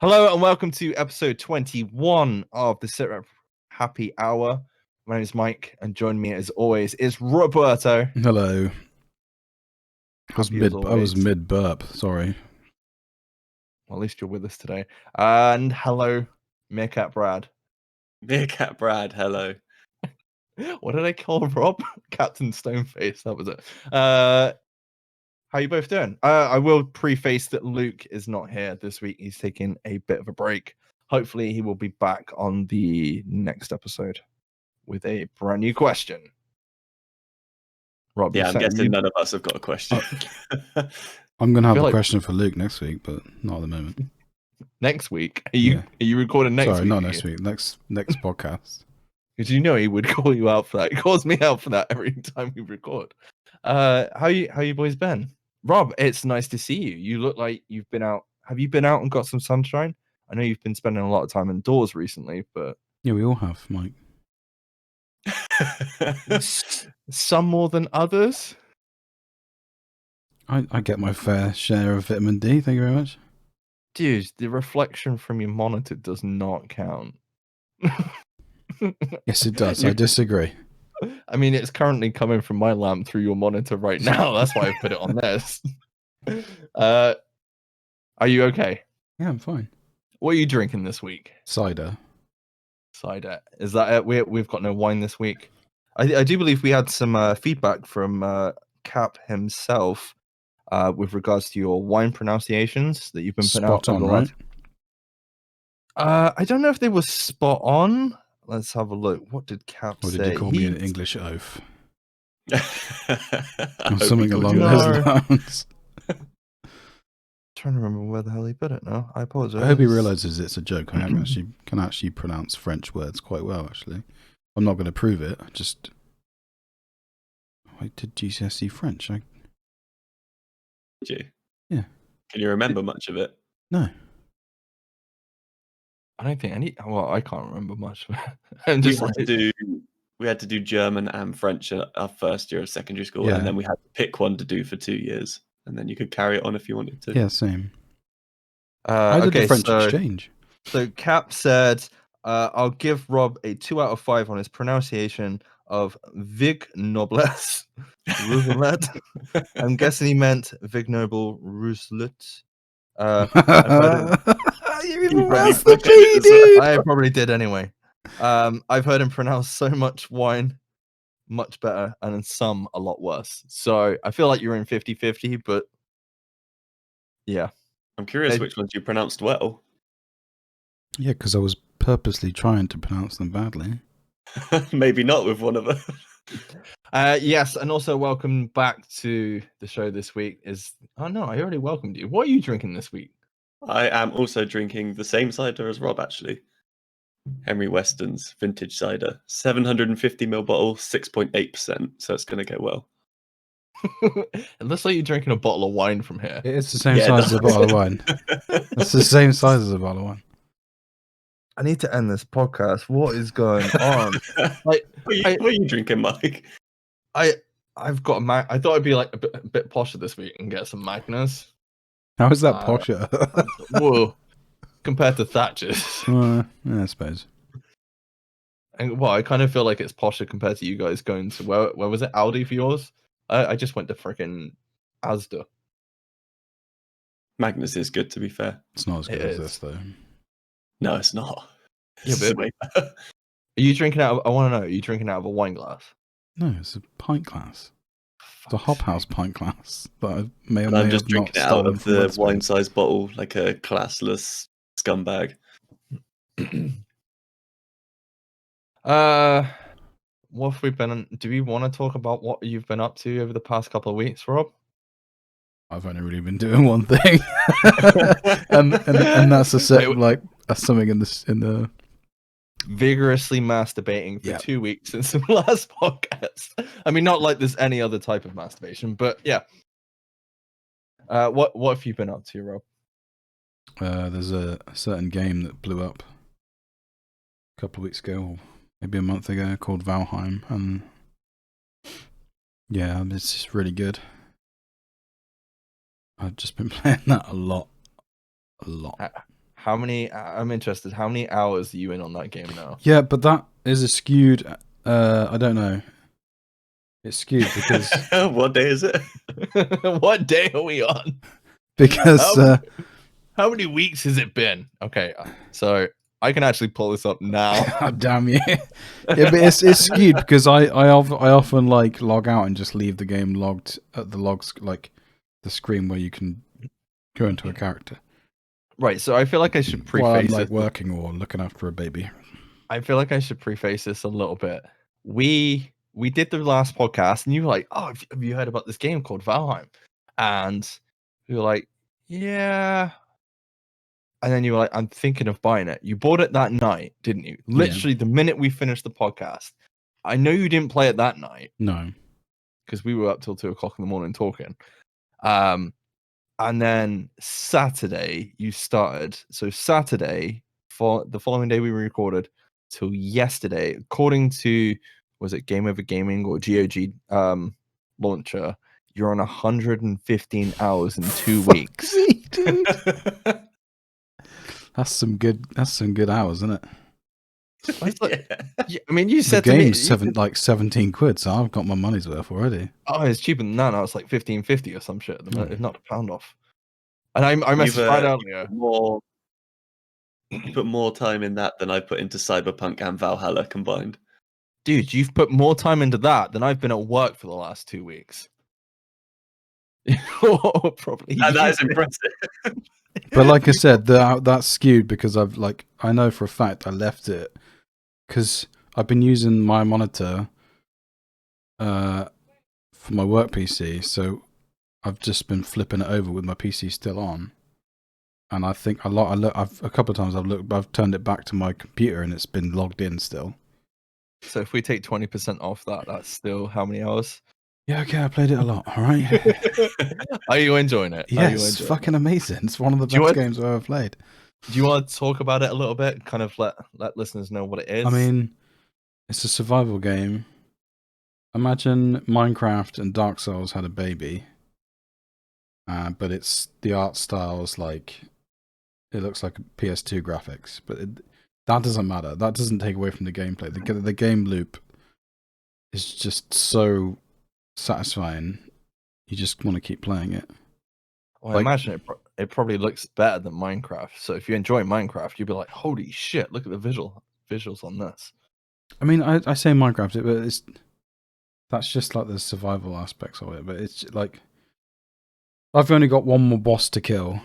Hello and welcome to episode 21 of the Sitrep Happy Hour. My name is Mike, and joining me as always is Roberto. Hello. I was mid burp. Sorry. Well, at least you're with us today. And hello, Meerkat Brad. Meerkat Brad. Hello. What did I call Rob? Captain Stoneface. That was it. How you both doing? I will preface that Luke is not here this week. He's taking a bit of a break. Hopefully, he will be back on the next episode with a brand new question. Rob, yeah, I'm guessing none of us have got a question. I'm going to have a question for Luke next week, but not at the moment. Next week? Are you recording next week? Sorry, not next week. Next podcast. Because you know he would call you out for that. He calls me out for that every time we record. How you boys been? Rob, it's nice to see you. You look like you've been out. Have you been out and got some sunshine? I know you've been spending a lot of time indoors recently, but yeah, we all have, Mike. Some more than others. I get my fair share of vitamin D. Thank you very much. Dude, the reflection from your monitor does not count. Yes, it does. I disagree. I mean, it's currently coming from my lamp through your monitor right now. That's why I put it on this. Are you okay? Yeah, I'm fine. What are you drinking this week? Cider. Cider. Is that it? We've got no wine this week. I do believe we had some feedback from Cap himself with regards to your wine pronunciations that you've been putting out. Spot on, right? I don't know if they were spot on. Let's have a look. What did Cap say? Or did you call me an English oaf? Or something along those lines. Trying to remember where the hell he put it now. I apologize. I hope he realizes it's a joke. I can actually pronounce French words quite well, actually. I'm not going to prove it. I did GCSE French. Did you? Yeah. Can you remember much of it? No. I don't think well, I can't remember much. We had to do German and French at our first year of secondary school, and then we had to pick one to do for 2 years, and then you could carry it on if you wanted to. Yeah, same. I did the French exchange. So Cap said, I'll give Rob a 2 out of 5 on his pronunciation of Vig Noblesse Rousselet. I'm guessing he meant Vig Noble Rousselet. You're even worse than me, dude. I probably did anyway. I've heard him pronounce so much wine much better and some a lot worse. So I feel like you're in 50-50, but yeah. I'm curious which ones you pronounced well. Yeah, because I was purposely trying to pronounce them badly. Maybe not with one of them. Yes, and also welcome back to the show this week. Oh no, I already welcomed you. What are you drinking this week? I am also drinking the same cider as Rob, actually. Henry Weston's vintage cider, 750ml bottle, 6.8%. So it's going to go well. It looks like you're drinking a bottle of wine from here. It's the same size as a bottle of wine. It's the same size as a bottle of wine. I need to end this podcast. What is going on? What are you drinking, Mike? I've got I thought I'd be like a bit posher this week and get some Magnus. How is that posher? Whoa, compared to Thatcher's. Yeah, I suppose. And I kind of feel like it's posher compared to you guys going to where was it? Aldi for yours? I just went to freaking Asda. Magnus is good, to be fair. It's not as good as this, though. No, it's not. Yeah, but are you drinking out of? I want to know. Are you drinking out of a wine glass? No, it's a pint glass. It's a Hop House pint glass that I may or may I'm just have drinking not it out of the Woodsmith. wine-sized bottle, like a classless scumbag. What have we been? Do we want to talk about what you've been up to over the past couple of weeks, Rob? I've only really been doing one thing, and that's something in the vigorously masturbating for 2 weeks since the last podcast. I mean, not like there's any other type of masturbation, but yeah. What have you been up to, Rob? There's a certain game that blew up a couple of weeks ago, or maybe a month ago, called Valheim, and yeah, it's just really good. I've just been playing that a lot. How many? I'm interested. How many hours are you in on that game now? Yeah, but that is a skewed. I don't know. It's skewed because What day is it? What day are we on? because How many weeks has it been? Okay, so I can actually pull this up now. oh, damn you. Yeah, but it's skewed because I often like log out and just leave the game logged at the logs, like the screen where you can go into a character Right, so I feel like I should while I'm preface like it. working or looking after a baby. I feel like I should preface this a little bit. We did the last podcast, and you were like, "Oh, have you heard about this game called Valheim?" And we were like, "Yeah." And then you were like, "I'm thinking of buying it." You bought it that night, didn't you? Literally the minute we finished the podcast. I know you didn't play it that night No. because we were up till 2:00 in the morning talking. And then Saturday you started. So Saturday, for the following day we recorded till yesterday, according to, was it Game Over Gaming or GOG launcher, you're on 115 hours in 2 weeks. Dude. That's some good hours, isn't it? Yeah, I mean, you The said to me, game's 17 quid, so I've got my money's worth already. "Oh, it's cheaper than that." Now it's like 15.50 or some shit at the minute, if not a pound off. And I You've messaged Brad earlier. you put more time in that than I put into Cyberpunk and Valhalla combined. Dude, you've put more time into that than I've been at work for the last 2 weeks. Probably. And that is impressive. But like I said, that's skewed because I know for a fact I left it because I've been using my monitor for my work PC, so I've just been flipping it over with my PC still on. And I think a couple of times I've turned it back to my computer and it's been logged in still. So if we take 20% off that, that's still how many hours? Yeah, okay, I played it a lot, alright? Are you enjoying it? Yes, it's fucking amazing. It's one of the Do you best want- games I've ever played. Do you want to talk about it a little bit? Kind of let listeners know what it is? I mean, it's a survival game. Imagine Minecraft and Dark Souls had a baby. But it's the art style's like, it looks like PS2 graphics, but that doesn't matter. That doesn't take away from the gameplay. The game loop is just so satisfying. You just want to keep playing it. Well, I imagine it probably looks better than Minecraft. So if you enjoy Minecraft, you'd be like, "Holy shit! Look at the visuals on this." I mean, I say Minecraft, but that's just like the survival aspects of it. But it's like I've only got one more boss to kill,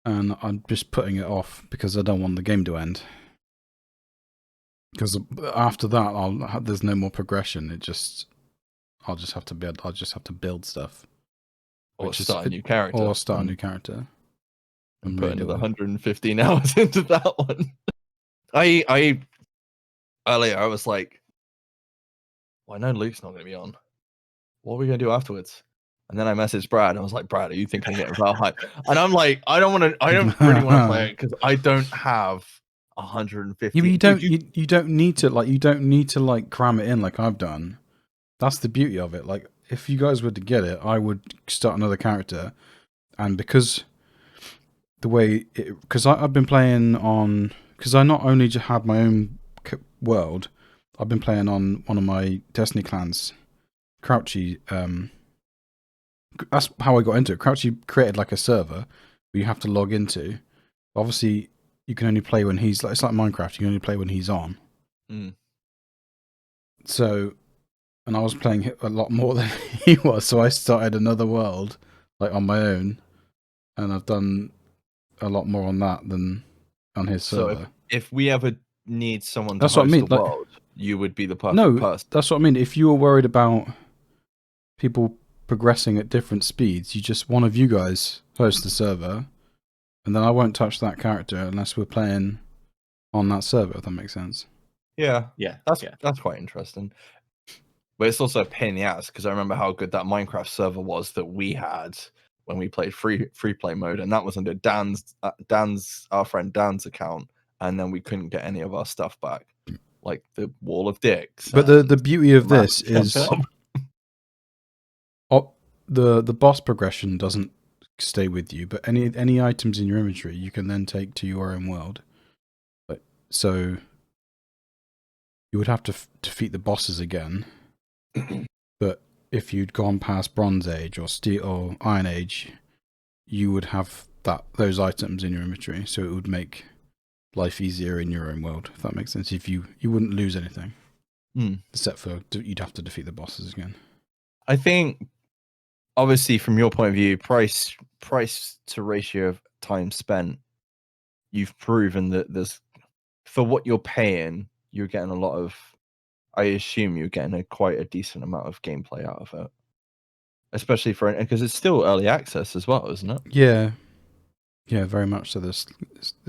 and I'm just putting it off because I don't want the game to end. Because after that, there's no more progression. I'll just have to build stuff, Or start a new character. or start a new character, and put another 115 hours into that one. I earlier I was like, "Well, I know Luke's not going to be on. What are we going to do afterwards?" And then I messaged Brad. And I was like, "Brad, are you thinking of getting Valheim?" And I'm like, I don't really want to play it because I don't have 150. Yeah, but you don't need to like cram it in like I've done. That's the beauty of it. Like if you guys were to get it, I would start another character, and because I've been playing on, because I not only just had my own world, I've been playing on one of my Destiny clans, Crouchy. That's how I got into it. Crouchy created like a server where you have to log into. Obviously, you can only play when it's like Minecraft. You can only play when he's on. Mm. So, and I was playing a lot more than he was. So I started another world like on my own, and I've done a lot more on that than on his server. So if we ever need someone to That's host what I mean. the Like, world, you would be the perfect person. That's what I mean. If you were worried about people progressing at different speeds, one of you guys host the server, and then I won't touch that character unless we're playing on that server, if that makes sense. Yeah, Yeah, that's quite interesting. But it's also a pain in the ass because I remember how good that Minecraft server was that we had when we played free play mode, and that was under our friend Dan's account, and then we couldn't get any of our stuff back, like the wall of dicks. But the beauty of this is, the boss progression doesn't stay with you. But any items in your inventory, you can then take to your own world. But so you would have to defeat the bosses again. But if you'd gone past Bronze Age or Steel or Iron Age, you would have those items in your inventory, so it would make life easier in your own world, if that makes sense. If you wouldn't lose anything, except for you'd have to defeat the bosses again. I think, obviously, from your point of view, price to ratio of time spent, you've proven that there's, for what you're paying, you're getting a lot of. I assume you're getting quite a decent amount of gameplay out of it, especially because it's still early access as well, isn't it? Yeah, very much so. There's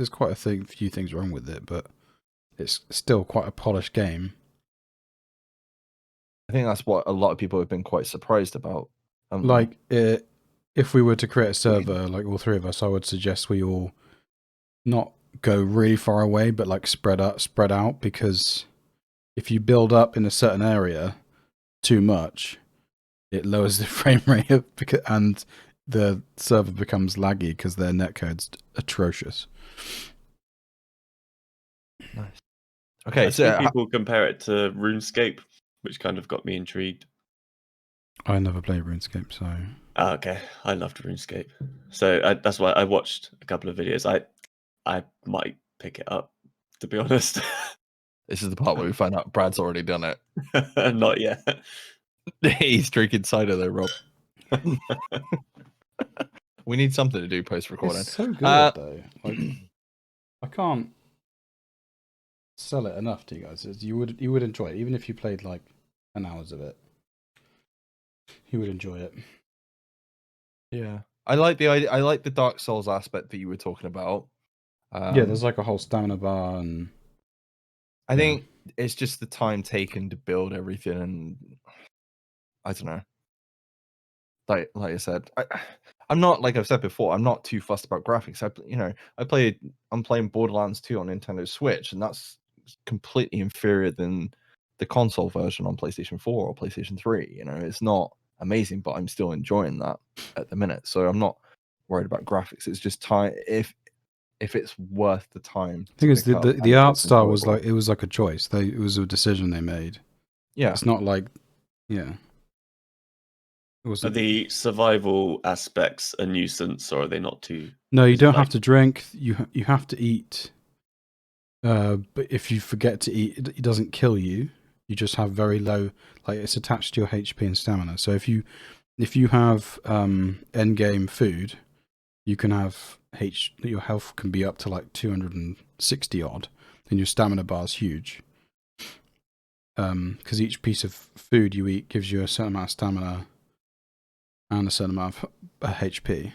quite a few things wrong with it, but it's still quite a polished game. I think that's what a lot of people have been quite surprised about. Like, if we were to create a server, like all three of us, I would suggest we all not go really far away, but like spread out, because if you build up in a certain area too much, it lowers the frame rate and the server becomes laggy because their netcode's atrocious. Nice. Okay, I see people compare it to RuneScape, which kind of got me intrigued. I never played RuneScape, so. Oh, okay, I loved RuneScape, so that's why I watched a couple of videos. I might pick it up, to be honest. This is the part where we find out Brad's already done it. Not yet. He's drinking cider though, Rob. We need something to do post-recording. It's so good though. Like, I can't sell it enough to you guys. You would enjoy it, even if you played like an hours of it. You would enjoy it. Yeah, I like the Dark Souls aspect that you were talking about. Yeah, there's like a whole stamina bar, and I think it's just the time taken to build everything, and I don't know. Like I said, I'm not, like I've said before, I'm not too fussed about graphics. I'm playing Borderlands 2 on Nintendo Switch, and that's completely inferior than the console version on PlayStation 4 or PlayStation 3. You know, it's not amazing, but I'm still enjoying that at the minute. So I'm not worried about graphics. It's just time. If it's worth the time. I think it's the art style was like, it was like a choice. It was a decision they made. Yeah, it's not like, yeah. Are the survival aspects a nuisance, or are they not too? No, you don't have to drink. You have to eat. But if you forget to eat, it doesn't kill you. You just have very low, like it's attached to your HP and stamina. So if you have end game food, you can have your health can be up to like 260 odd, and your stamina bar is huge. Because each piece of food you eat gives you a certain amount of stamina and a certain amount of HP.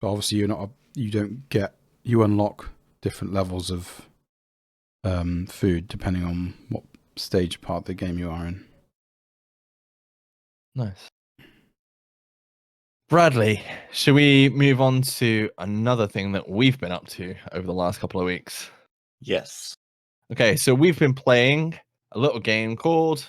But obviously you unlock different levels of food depending on what stage part of the game you are in. Nice. Bradley, should we move on to another thing that we've been up to over the last couple of weeks? Yes. Okay, so we've been playing a little game called...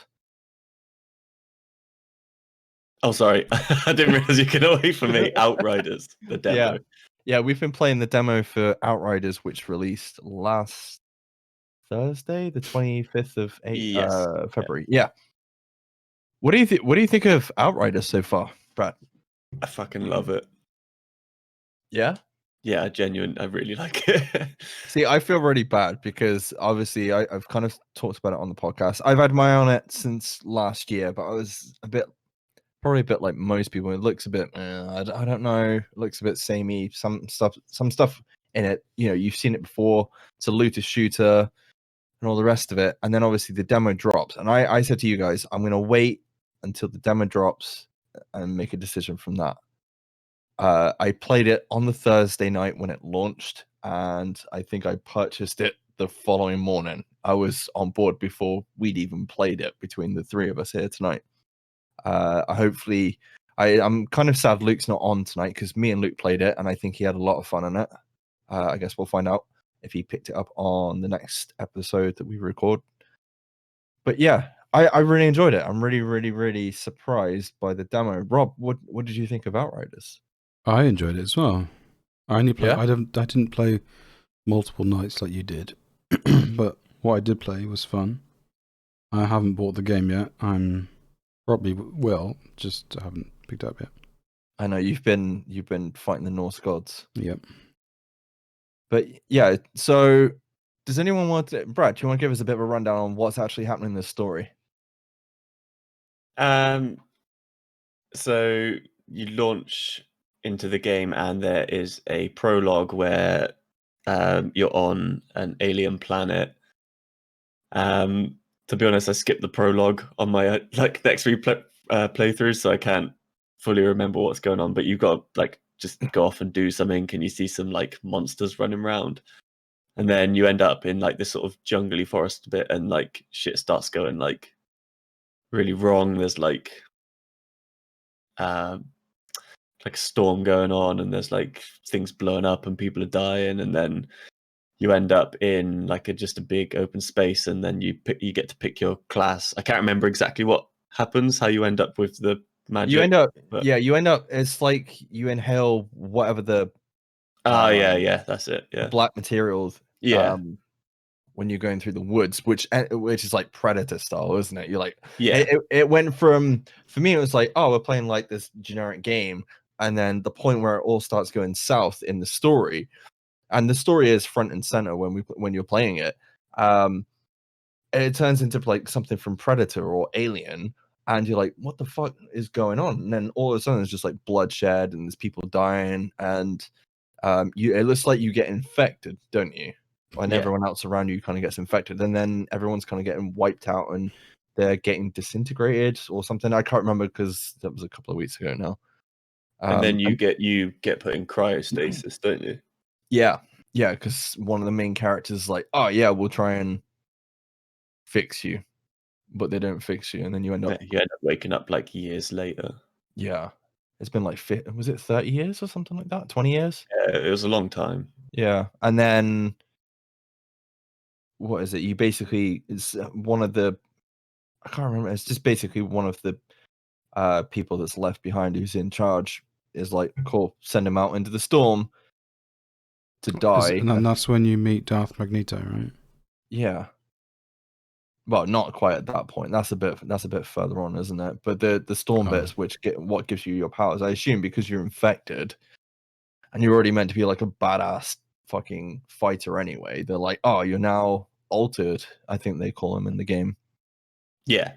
Oh, sorry. I didn't realize you could away from me. Outriders, the demo. Yeah, we've been playing the demo for Outriders, which released last Thursday, the 25th of February. Yeah. What do you think of Outriders so far, Brad? I fucking love it. Yeah? Yeah, I really like it. See, I feel really bad because obviously I've kind of talked about it on the podcast. I've had my eye on it since last year, but I was probably a bit like most people. It looks a bit, I don't know. It looks a bit samey. Some stuff in it, you know, you've seen it before. It's a looter shooter and all the rest of it. And then obviously the demo drops. And I said to you guys, I'm going to wait until the demo drops and make a decision from that. I played it on the Thursday night when it launched, and I think I purchased it the following morning. I was on board before we'd even played it between the three of us here tonight. I'm kind of sad Luke's not on tonight because me and Luke played it, and I think he had a lot of fun in it. I guess we'll find out if he picked it up on the next episode that we record. But yeah, I really enjoyed it. I'm really, really, really surprised by the demo. Rob, what did you think of Outriders? I enjoyed it as well. I only play. Yeah? I didn't play multiple nights like you did, but what I did play was fun. I haven't bought the game yet. I'm probably will, just haven't picked up yet. I know you've been fighting the Norse gods. Yep. But yeah, so does anyone want to, Brad, do you want to give us a bit of a rundown on what's actually happening in this story? So you launch into the game, and there is a prologue where you're on an alien planet. To be honest, I skipped the prologue on my next three playthroughs, so I can't fully remember what's going on. But you've got to just go off and do something, and you see some monsters running around, and then you end up in this sort of jungly forest bit, and shit starts going really wrong. There's a storm going on, and there's things blowing up, and people are dying, and then you end up in just a big open space, and then you get to pick your class. I can't remember exactly what happens, how you end up with the magic. You end up, but... you end up. It's like you inhale whatever the yeah, that's it. Yeah, the black materials. yeah, when you're going through the woods, which is like Predator style, isn't it? You're like, yeah, it went from, for me, it was like, oh, we're playing like this generic game, and then the point where it all starts going south in the story, and the story is front and center when you're playing it. It turns into like something from Predator or Alien, and you're like, what the fuck is going on? And then all of a sudden, it's just like bloodshed, and there's people dying, and it looks like you get infected, don't you? And Yeah. everyone else around you kind of gets infected, and then everyone's kind of getting wiped out, and they're getting disintegrated or something. I can't remember because that was a couple of weeks ago now. And then you get put in cryostasis, don't you? Yeah, because one of the main characters is like, oh yeah, we'll try and fix you, but they don't fix you, and then you end up waking up years later. Yeah, it's been like was it 30 years or something like that? 20 years? Yeah, it was a long time. Yeah, and then what is it? You basically, it's one of the, I can't remember. It's just basically one of the people that's left behind who's in charge is like, cool, send him out into the storm to die. And that's when you meet Darth Magneto, right? Yeah. Well, not quite at that point. That's a bit further on, isn't it? But the storm bits, which what gives you your powers, I assume, because you're infected, and you're already meant to be like a badass fucking fighter anyway. They're like, oh, you're now altered. I think they call him in the game. Yeah.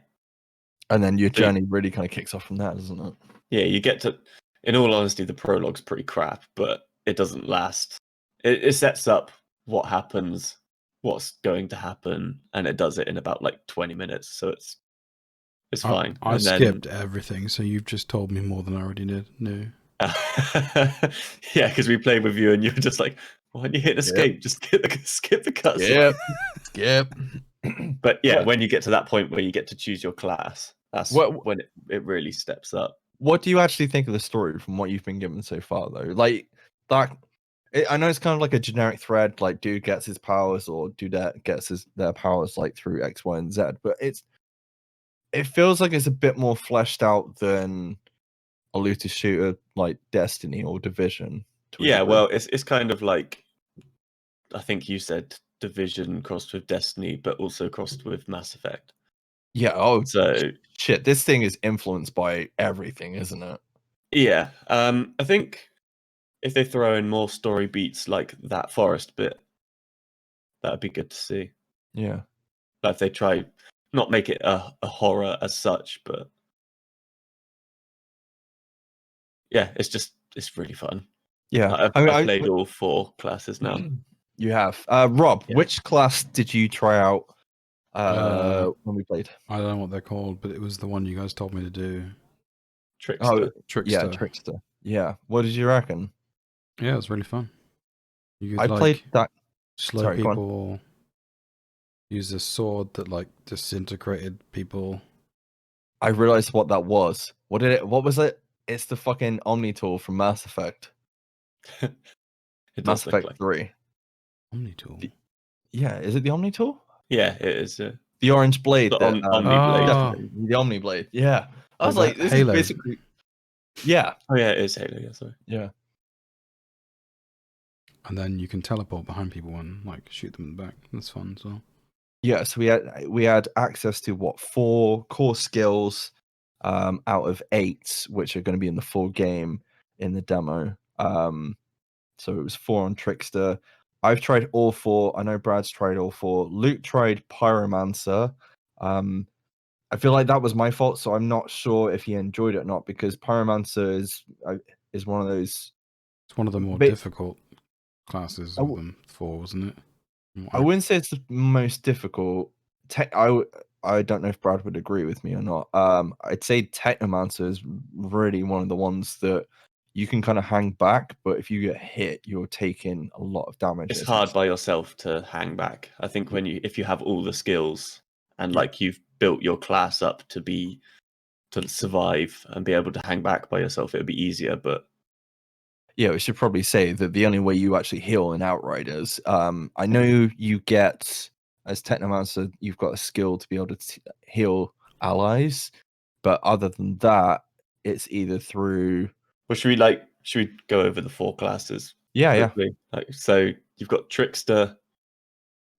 And then your journey really kind of kicks off from that, doesn't it? Yeah, you get to. In all honesty, the prologue's pretty crap, but it doesn't last. It sets up what happens, what's going to happen, and it does it in about 20 minutes. So it's fine. I skipped everything, so you've just told me more than I already knew. Yeah, because we played with you, and you're just like, why don't you hit escape? Yep. Just skip the cutscene. Skip. But yeah, when you get to that point where you get to choose your class, that's when it really steps up. What do you actually think of the story from what you've been given so far, though? Like, that, I know it's kind of like a generic thread, like dude gets his powers or dudette gets their powers through X, Y, and Z, but it feels like it's a bit more fleshed out than a looter shooter like Destiny or Division. Yeah, well, it's kind of like, I think you said Division crossed with Destiny, but also crossed with Mass Effect. Yeah. Oh, so shit! This thing is influenced by everything, isn't it? Yeah. I think if they throw in more story beats like that forest bit, that'd be good to see. Yeah. Like if they try not make it a horror as such, but yeah, it's really fun. Yeah. I've played all 4 classes now. You have. Rob, which class did you try out when we played? I don't know what they're called, but it was the one you guys told me to do. Trickster. Oh, Trickster. Yeah, Trickster. Yeah. What did you reckon? Yeah, it was really fun. You could, I played that. Slow people. Use a sword that disintegrated people. I realized what that was. What was it? It's the fucking Omni tool from Mass Effect. Mass Effect 3. Omni tool. Yeah, is it the Omni tool? Yeah, it is. The orange blade. The Omni blade. Definitely, the Omni blade. Yeah. I was like, this Halo. Is basically. Yeah. Oh yeah, it is Halo. Yeah, sorry. Yeah. And then you can teleport behind people and like shoot them in the back. That's fun as well. Yeah, so we had access to 4 core skills out of 8, which are going to be in the full game in the demo. So it was 4 on Trickster. I've tried all 4. I know Brad's tried all 4. Luke tried Pyromancer. I feel like that was my fault, so I'm not sure if he enjoyed it or not, because Pyromancer is one of those. It's one of the more But difficult classes of them 4, wasn't it? I wouldn't say it's the most difficult. I don't know if Brad would agree with me or not. I'd say Technomancer is really one of the ones that you can kind of hang back, but if you get hit, you're taking a lot of damage. It's hard by yourself to hang back. I think if you have all the skills and like you've built your class up to survive and be able to hang back by yourself, it would be easier. But yeah, we should probably say that the only way you actually heal in Outriders, I know you get, as Technomancer, you've got a skill to be able to heal allies, but other than that, it's either through. Well, should we go over the 4 classes? Yeah, quickly? So you've got Trickster,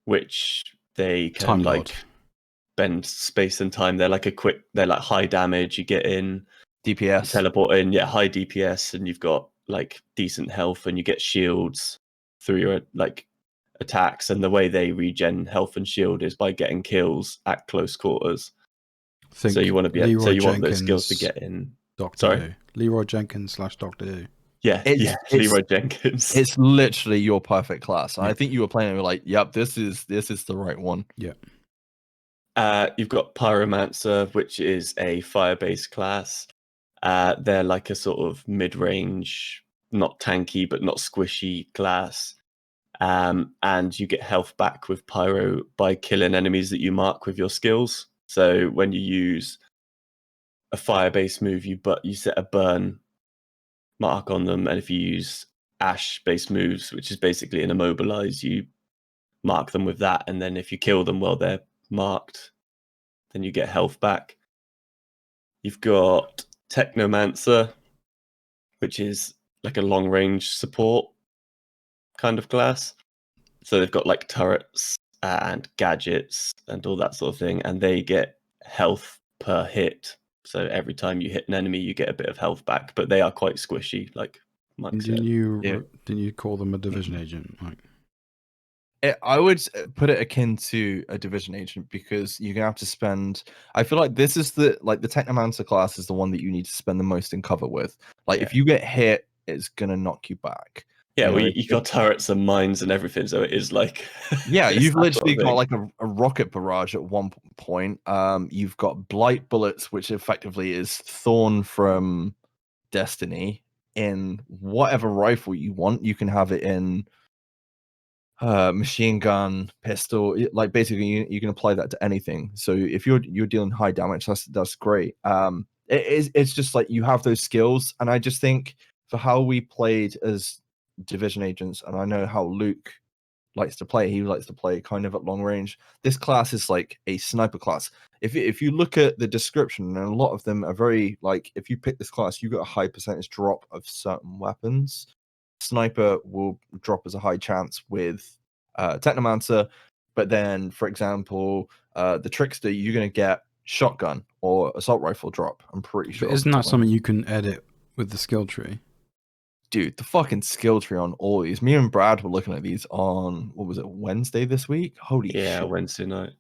which they can Time like Lord. bend space and time. They're like they're like high damage. You get in, DPS. teleport in, high DPS, and you've got like decent health, and you get shields through your like attacks. And the way they regen health and shield is by getting kills at close quarters. So you want to be so you want those skills to get in. Doctor Who. Leroy Jenkins / Doctor Who. Yeah, Leroy Jenkins. It's literally your perfect class. And Yeah. I think you were playing it, you're like, yep, this is the right one. Yeah. You've got Pyromancer, which is a fire-based class. They're like a sort of mid-range, not tanky but not squishy class. And you get health back with Pyro by killing enemies that you mark with your skills. So when you use a fire-based move, you set a burn mark on them, and if you use ash-based moves, which is basically an immobilize, you mark them with that, and then if you kill them while they're marked, then you get health back. You've got Technomancer, which is like a long-range support kind of class. So they've got like turrets and gadgets and all that sort of thing, and they get health per hit. So every time you hit an enemy, you get a bit of health back, but they are quite squishy, like Mike said. Didn't you call them a division agent, Mike? I would put it akin to a division agent, because you're gonna have to spend. I feel like this is the Technomancer class is the one that you need to spend the most in cover with. Like if you get hit, it's gonna knock you back. Yeah, well, you got turrets and mines and everything, so it is like yeah, you've literally got like a rocket barrage at one point. You've got blight bullets, which effectively is Thorn from Destiny, in whatever rifle you want. You can have it in machine gun, pistol. Like basically, you can apply that to anything. So if you're dealing high damage, that's great. It's just like you have those skills, and I just think for how we played as division agents, and I know how Luke likes to play. He likes to play kind of at long range. This class is like a sniper class. If you look at the description, and a lot of them are very like, if you pick this class, you get a high percentage drop of certain weapons. Sniper will drop as a high chance with Technomancer, but then, for example, the Trickster, you're going to get shotgun or assault rifle drop. I'm pretty sure. But isn't that something you can edit with the skill tree? Dude, the fucking skill tree on all these. Me and Brad were looking at these on, what was it, Wednesday this week? Holy shit. Wednesday night.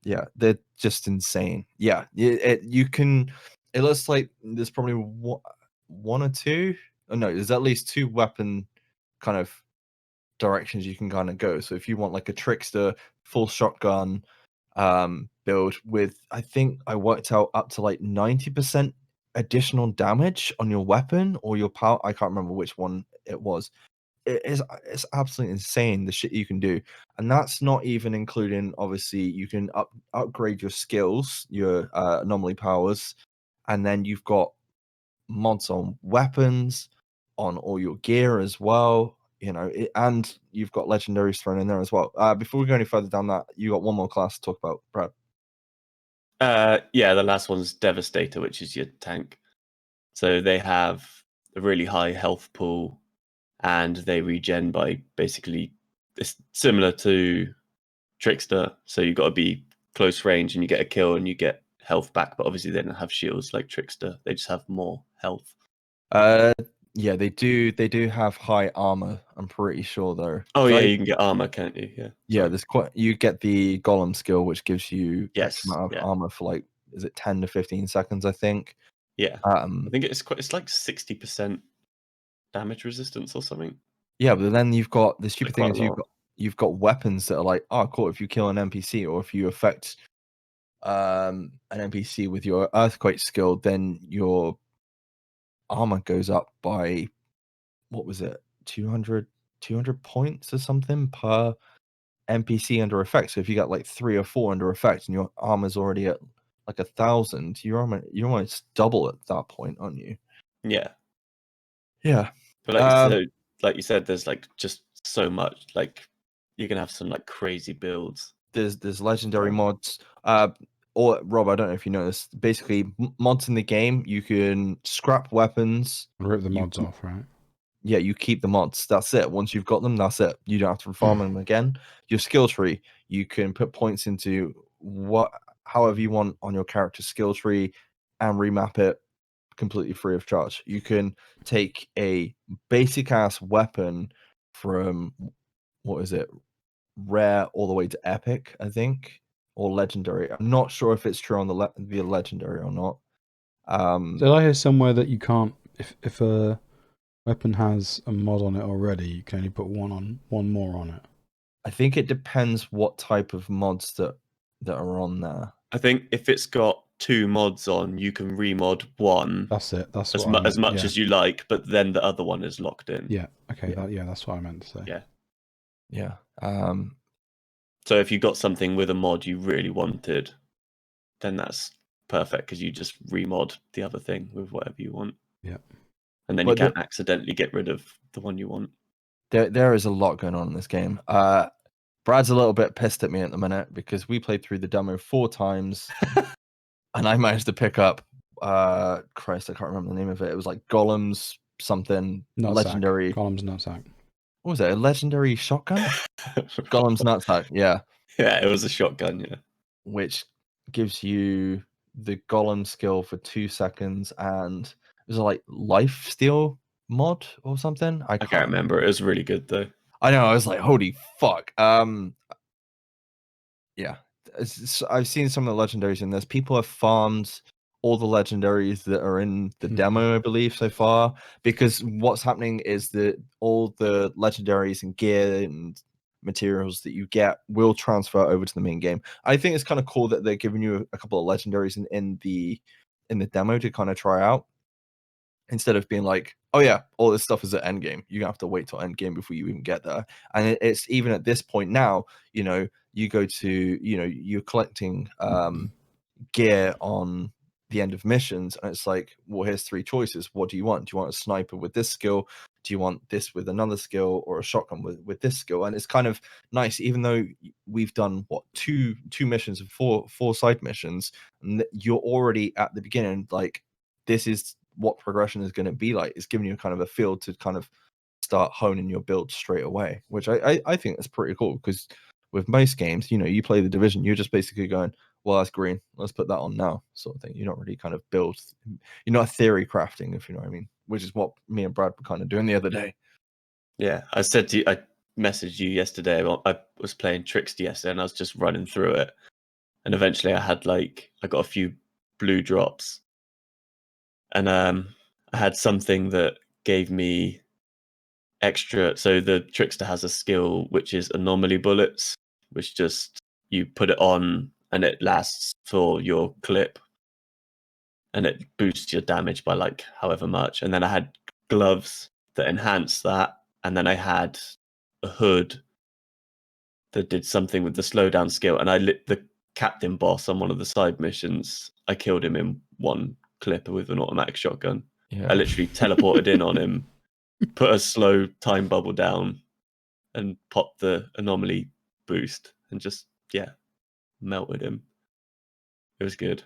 Yeah, they're just insane. Yeah, you can. It looks like there's probably one or two. Oh, no, there's at least 2 weapon kind of directions you can kind of go. So if you want like a Trickster full shotgun build with, I think I worked out up to like 90% additional damage on your weapon or your power. I can't remember which one it was. It's absolutely insane the shit you can do, and that's not even including, obviously, you can upgrade your skills, your anomaly powers, and then you've got mods on weapons, on all your gear as well. And you've got legendaries thrown in there as well. Before we go any further down that, you got one more class to talk about, Brad. The last one's Devastator, which is your tank. So they have a really high health pool, and they regen by basically, it's similar to Trickster. So you've got to be close range and you get a kill and you get health back, but obviously they don't have shields like Trickster. They just have more health. Yeah, they do have high armor. I'm pretty sure though. Oh yeah, you can get armor, can't you? Yeah. Yeah, Sorry. there's you get the golem skill, which gives you X Yes, amount of yeah. armor for like, is it 10 to 15 seconds? I think. Yeah. I think it's like 60% damage resistance or something. Yeah, but then you've got the stupid thing quite is a lot. you've got weapons that are like, oh cool, if you kill an NPC or if you affect an NPC with your earthquake skill, then your armor goes up by, what was it, 200 points or something per NPC under effect. So if you got like 3 or 4 under effect and your armor's already at like 1,000, you're almost double at that point, aren't you? Yeah. Yeah. But like you said, there's like just so much. Like you can have some like crazy builds. There's legendary mods. Or Rob, I don't know if you know this. Basically, mods in the game, you can scrap weapons. Rip the mods off, right? Yeah, you keep the mods. That's it. Once you've got them, that's it. You don't have to farm them again. Your skill tree, you can put points into however you want on your character skill tree and remap it completely free of charge. You can take a basic ass weapon from, what is it, rare all the way to epic, I think, or legendary. I'm not sure if it's true on the legendary or not. Did I hear somewhere that you can't, if a weapon has a mod on it already, you can only put one more on it? I think it depends what type of mods that are on there. I think if it's got 2 mods on, you can remod one. That's it. That's as what much as you like, but then the other one is locked in. Yeah. Okay. That's what I meant to say. Yeah. Yeah. So if you got something with a mod you really wanted, then that's perfect because you just remod the other thing with whatever you want. Yeah. And then you can't accidentally get rid of the one you want. There is a lot going on in this game. Brad's a little bit pissed at me at the minute because we played through the demo 4 times and I managed to pick up Christ, I can't remember the name of it. It was like Golem's something Nutsack. legendary. Golem's nutsack. What was it? A legendary shotgun? Golem's nutsack, yeah. Yeah, it was a shotgun, yeah. Which gives you the Golem skill for 2 seconds, and it was like life steal mod or something. I can't remember. It was really good though. I know. I was like, holy fuck. Yeah, I've seen some of the legendaries in this. People have farmed all the legendaries that are in the demo, I believe, so far. Because what's happening is that all the legendaries and gear and materials that you get will transfer over to the main game. I think it's kind of cool that they're giving you a couple of legendaries in the demo to kind of try out, instead of being like, oh yeah, all this stuff is at end game. You have to wait till end game before you even get there. And it's even at this point now, you go to, you're collecting gear on the end of missions, and it's like, well, here's 3 choices. What do you want? Do you want a sniper with this skill? Do you want this with another skill, or a shotgun with this skill? And it's kind of nice, even though we've done two missions and four side missions, and you're already at the beginning, like, this is what progression is going to be like. It's giving you kind of a feel to kind of start honing your build straight away, which I think that's pretty cool, because with most games, you play the Division, you're just basically going, well, that's green, let's put that on now, sort of thing. You're not really kind of build, you're not theory crafting, if you know what I mean, which is what me and Brad were kind of doing the other day. Yeah, I said to you, I messaged you yesterday. I was playing Trickster yesterday and I was just running through it. And eventually I got a few blue drops. And I had something that gave me extra. So the Trickster has a skill which is anomaly bullets, which just you put it on and it lasts for your clip. And it boosts your damage by like however much. And then I had gloves that enhance that. And then I had a hood that did something with the slowdown skill. And I lit the captain boss on one of the side missions. I killed him in one clip with an automatic shotgun. Yeah. I literally teleported in on him, put a slow time bubble down, and popped the anomaly boost, and just melted him. It was good.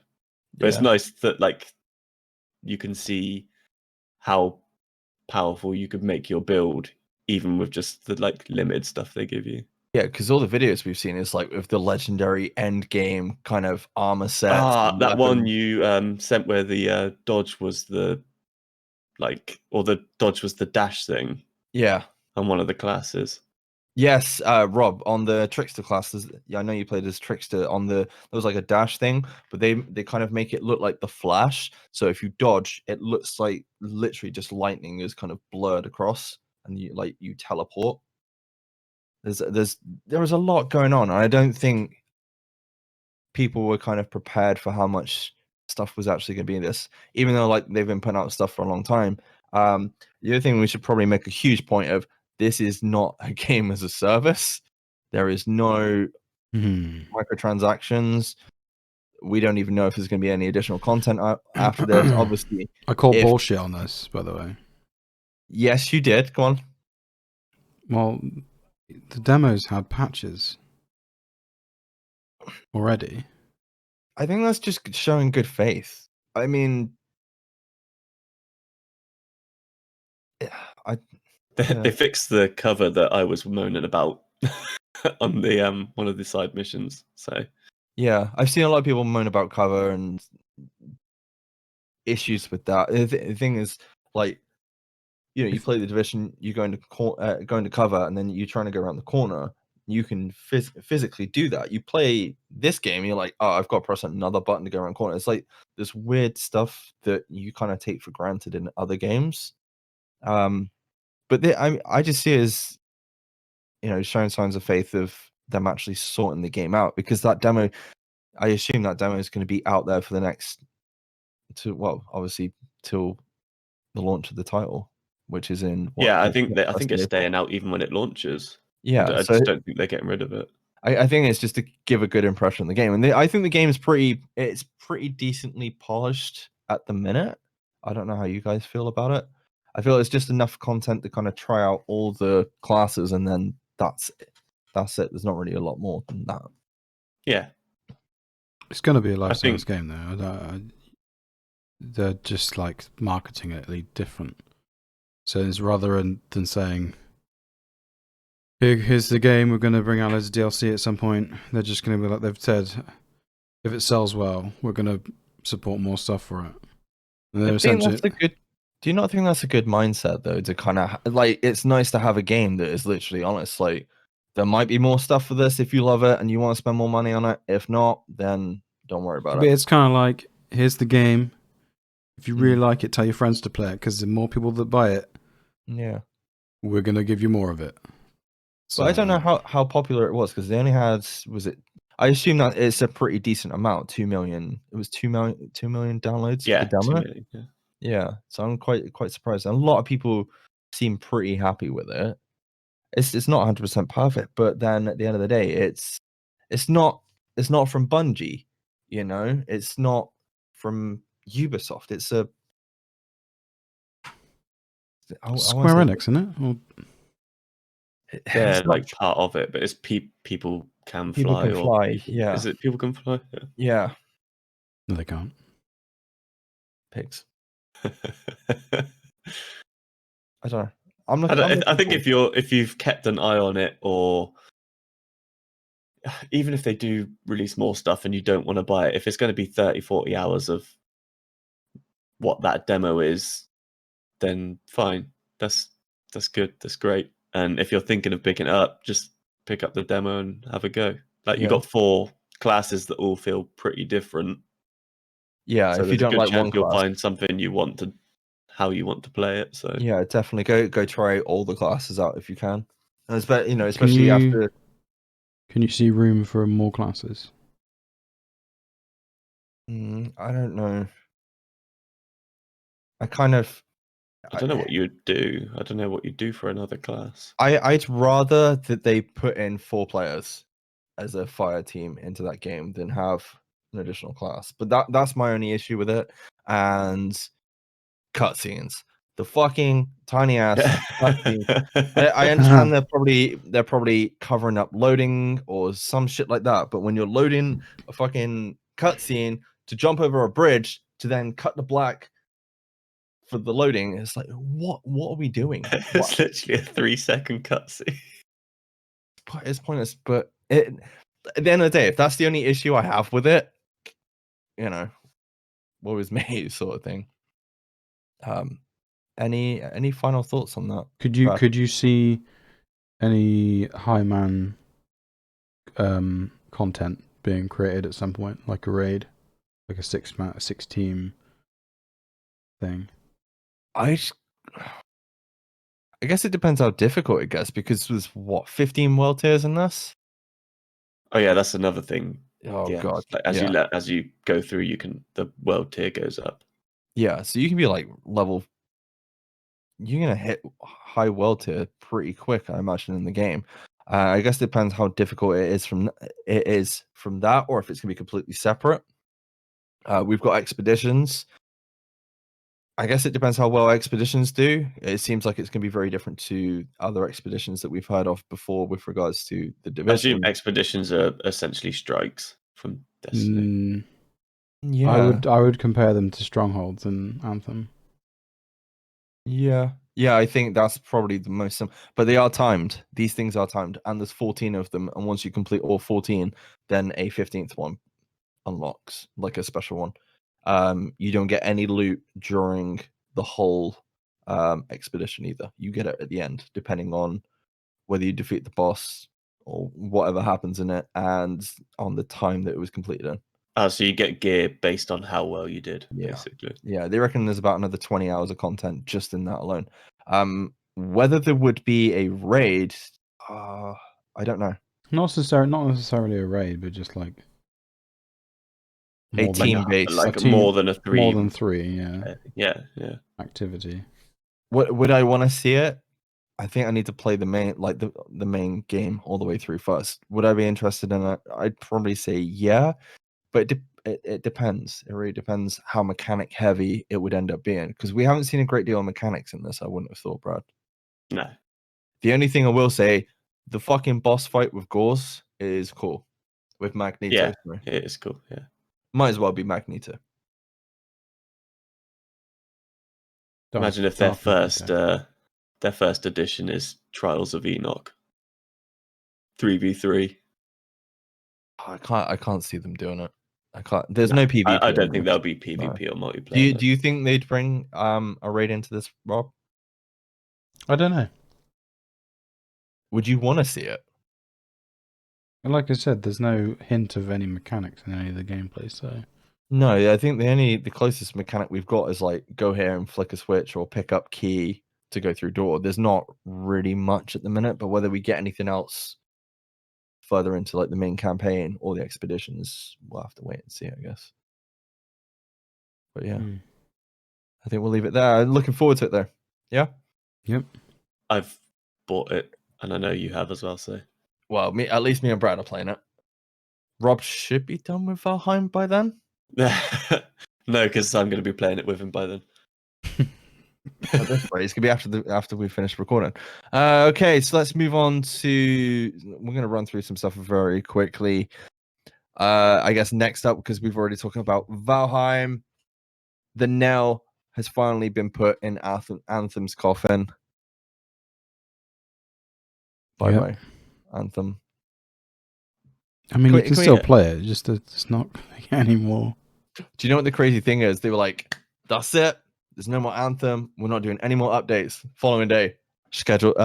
But it's nice that like you can see how powerful you could make your build even with just the like limited stuff they give you. Yeah, because all the videos we've seen is like with the legendary end game kind of armor sets. That one weapons. you sent where the dodge was the or the dodge was the dash thing Yeah. on one of the classes. Yes, Rob, on the trickster classes, yeah, I know you played as trickster. There was like a dash thing, but they kind of make it look like the Flash. So if you dodge, it looks like literally just lightning is kind of blurred across, and you teleport. There was a lot going on, and I don't think people were kind of prepared for how much stuff was actually going to be in this, even though like they've been putting out stuff for a long time. The other thing we should probably make a huge point of: this is not a game as a service. There is no microtransactions. We don't even know if there's going to be any additional content after this. Obviously, I call bullshit on this, by the way. Yes, you did. Go on. Well, the demos had patches already. I think that's just showing good faith. I mean, They fixed the cover that I was moaning about on the one of the side missions. So yeah, I've seen a lot of people moan about cover and issues with that. The thing is, like, you play the Division, you go into cover, and then you're trying to go around the corner. You can physically do that. You play this game, you're like, oh, I've got to press another button to go around the corner. It's like this weird stuff that you kind of take for granted in other games. But I just see it as, showing signs of faith of them actually sorting the game out, because that demo, I assume that demo is going to be out there for the next, obviously till the launch of the title, which is in yeah, I think it's staying out even when it launches. Yeah, I so just don't think they're getting rid of it. I think it's just to give a good impression of the game, and I think the game is pretty decently polished at the minute. I don't know how you guys feel about it. I feel it's just enough content to kind of try out all the classes, and then that's it. There's not really a lot more than that. Yeah, it's going to be a life service game though. They're just like marketing it different. So it's rather than saying, here's the game, we're going to bring out loads of DLC at some point, they're just going to be like they've said, if it sells well, we're going to support more stuff for it. And I think that's a good. Do you not think that's a good mindset though? To kind of like, it's nice to have a game that is literally honest. Like, there might be more stuff for this if you love it and you want to spend more money on it. If not, then don't worry about it. But it's kind of like, here's the game. If you really like it, tell your friends to play it, because the more people that buy it, yeah, we're going to give you more of it. So I don't know how popular it was, because they only had, I assume that it's a pretty decent amount, 2 million. It was 2 million downloads. Yeah, for the 2 demo. million. Yeah. Yeah, so I'm quite surprised. And a lot of people seem pretty happy with it. It's not 100% perfect, but then at the end of the day, it's not from Bungie, it's not from Ubisoft. It's a Square Enix, isn't it? Or... They're like part of it, but it's people can fly. Yeah. Is it people can fly? Yeah. No, they can't. Pigs. I don't know. I think if you've kept an eye on it, or even if they do release more stuff and you don't want to buy it, if it's going to be 30-40 hours of what that demo is, then fine. That's good. That's great. And if you're thinking of picking it up, just pick up the demo and have a go. Like, you got 4 classes that all feel pretty different. Yeah, so if you don't like one class, you'll find something how you want to play it. So yeah, definitely go try all the classes out if you can. And especially after. Can you see room for more classes? I don't know. I don't know what you'd do. I don't know what you'd do for another class. I'd rather that they put in 4 players as a fire team into that game than have an additional class. But that's my only issue with it. And cutscenes, the fucking tiny ass cutscenes. I understand they're probably covering up loading or some shit like that. But when you're loading a fucking cutscene to jump over a bridge to then cut the black for the loading. It's like, what are we doing? It's literally a 3-second cutscene. It's pointless. But at the end of the day, if that's the only issue I have with it, woe is me, sort of thing. Any final thoughts on that? Could Brad? you see any Highman content being created at some point, like a raid, like a 6-team thing? I guess it depends how difficult it gets, because there's 15 world tiers in this. Oh yeah, that's another thing. Oh Yeah, god, like, as you go through, the world tier goes up. yeah. So you can be like level. You're gonna hit high world tier pretty quick, I imagine, in the game. I guess it depends how difficult it is from that, or if it's gonna be completely separate. We've got expeditions. I guess it depends how well expeditions do. It seems like it's going to be very different to other expeditions that we've heard of before with regards to the I division. assume expeditions are essentially strikes from Destiny. Yeah, I would compare them to strongholds in Anthem. yeah. I think that's probably the most but they are timed. These things are timed, and there's 14 of them. And once you complete all 14, then a 15th one unlocks, like a special one. You don't get any loot during the whole expedition either. You get it at the end, depending on whether you defeat the boss or whatever happens in it, and on the time that it was completed in. Oh, so you get gear based on how well you did, Yeah. basically. Yeah, they reckon there's about another 20 hours of content just in that alone. Whether there would be a raid, I don't know. Not necessarily a raid, but just like A more than team-based. like a team, more than a 3. more than 3, yeah. Yeah. Activity. What would I want to see it? I think I need to play the main, like the main game all the way through first. Would I be interested in it? I'd probably say yeah, but it depends. It really depends how mechanic heavy it would end up being, because we haven't seen a great deal of mechanics in this. I wouldn't have thought, Brad. No. The only thing I will say, the fucking boss fight with Gauze is cool. With Magneto. Yeah, Sorry. it is cool. Yeah. Might as well be Magneto. Imagine if their first edition is Trials of Enoch 3v3. I can't see them doing it. I can't. There's no PvP. I don't in think this. there'll be PvP or multiplayer. Do you think they'd bring a raid into this, Rob? I don't know. Would you want to see it? Like I said, there's no hint of any mechanics in any of the gameplay, so No, I think the closest mechanic we've got is like go here and flick a switch or pick up key to go through door. There's not really much at the minute, but whether we get anything else further into like the main campaign or the expeditions, we'll have to wait and see, I guess. But yeah, I think we'll leave it there. I'm looking forward to it though. Yeah. Yep. I've bought it, and I know you have as well. So, well, at least me and Brad are playing it. Rob should be done with Valheim by then. no, because I'm going to be playing it with him by then. At this rate, it's gonna be after we finish recording. Okay, so let's move on to. We're gonna run through some stuff very quickly. I guess next up, because we've already talked about Valheim, the nail has finally been put in Anthem's coffin. Bye bye, Anthem. I mean, you can still play it, just it's not anymore. Do you know what the crazy thing is? They were like, "That's it. There's no more Anthem. We're not doing any more updates." Following day, scheduled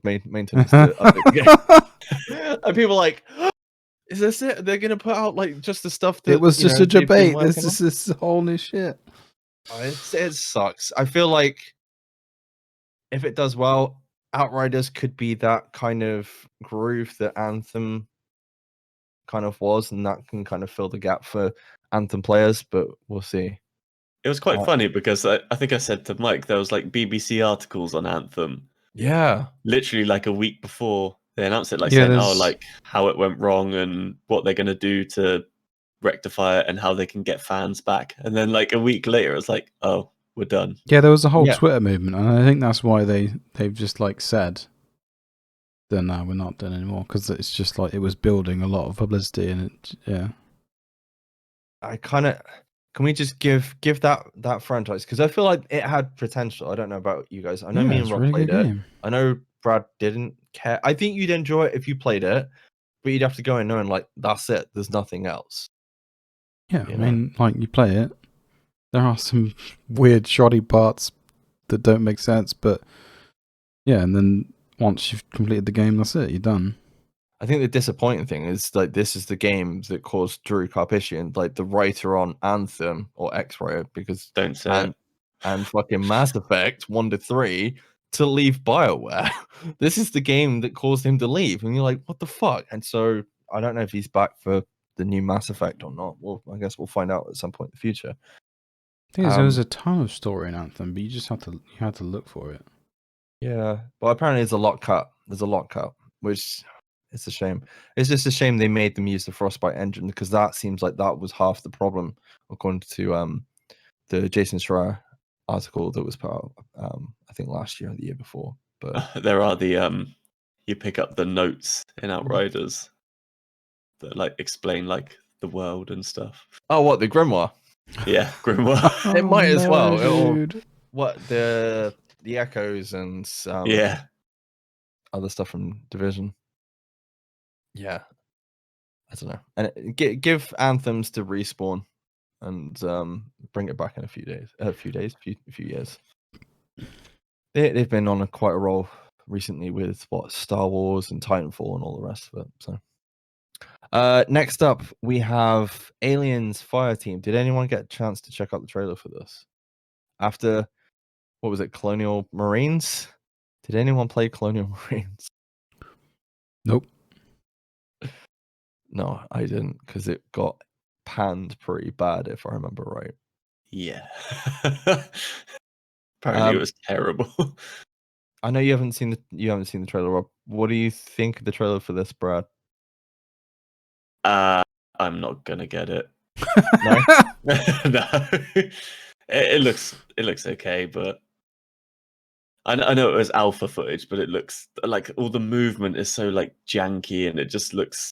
maintenance to update the game. And people are like, "Is this it? They're gonna put out like just the stuff that it was just a debate. This is whole new shit." It sucks. I feel like if it does well, Outriders could be that kind of groove that Anthem kind of was, and that can kind of fill the gap for Anthem players. But we'll see. It was quite funny because I think I said to Mike there was like BBC articles on Anthem. Yeah, literally like a week before they announced it, like saying, "Oh, like how it went wrong and what they're going to do to rectify it and how they can get fans back." And then like a week later, it's like, "Oh, we're done." Yeah, there was a whole Twitter movement, and I think that's why they've just like said, "Then no, we're not done anymore," because it's just like it was building a lot of publicity, and it, yeah. I kind of Can we just give that franchise? Because I feel like it had potential. I don't know about you guys. I know me Yeah, and it's a Rob really played good it. game. I know Brad didn't care. I think you'd enjoy it if you played it, but you'd have to go in knowing like that's it. There's nothing else. Yeah, I You know? mean, like you play it, there are some weird, shoddy parts that don't make sense, but yeah, and then once you've completed the game, that's it. You're done. I think the disappointing thing is like this is the game that caused Drew Karpyshyn, like the writer on Anthem or X-Writer, because Don't say it. and fucking Mass Effect 1 to 3 to leave BioWare. This is the game that caused him to leave, and you're like, what the fuck? And so I don't know if he's back for the new Mass Effect or not. Well, I guess we'll find out at some point in the future. Thing is, there was a ton of story in Anthem, but you had to look for it. Yeah, but apparently there's a lot cut. There's a lot cut, which it's a shame. It's just a shame they made them use the Frostbite engine because that seems like that was half the problem, according to the Jason Schreier article that was put out I think last year or the year before. But There are the you pick up the notes in Outriders that like explain like the world and stuff. oh, what the grimoire? Yeah, Grimoire. It might as well. Dude. What the echoes and Yeah. other stuff from Division. Yeah, I don't know. And give anthems to Respawn and bring it back in a few years. They've been on quite a roll recently with Star Wars and Titanfall and all the rest of it. So, next up we have Aliens Fireteam. Did anyone get a chance to check out the trailer for this? After what was it, Colonial Marines? Did anyone play Colonial Marines? Nope. No, I didn't because it got panned pretty bad, if I remember right. Yeah. Apparently it was terrible. I know you haven't seen the trailer, Rob. What do you think of the trailer for this, Brad? I'm not gonna get it. No? No. It looks okay, but I know it was alpha footage, but it looks like all the movement is so like janky and it just looks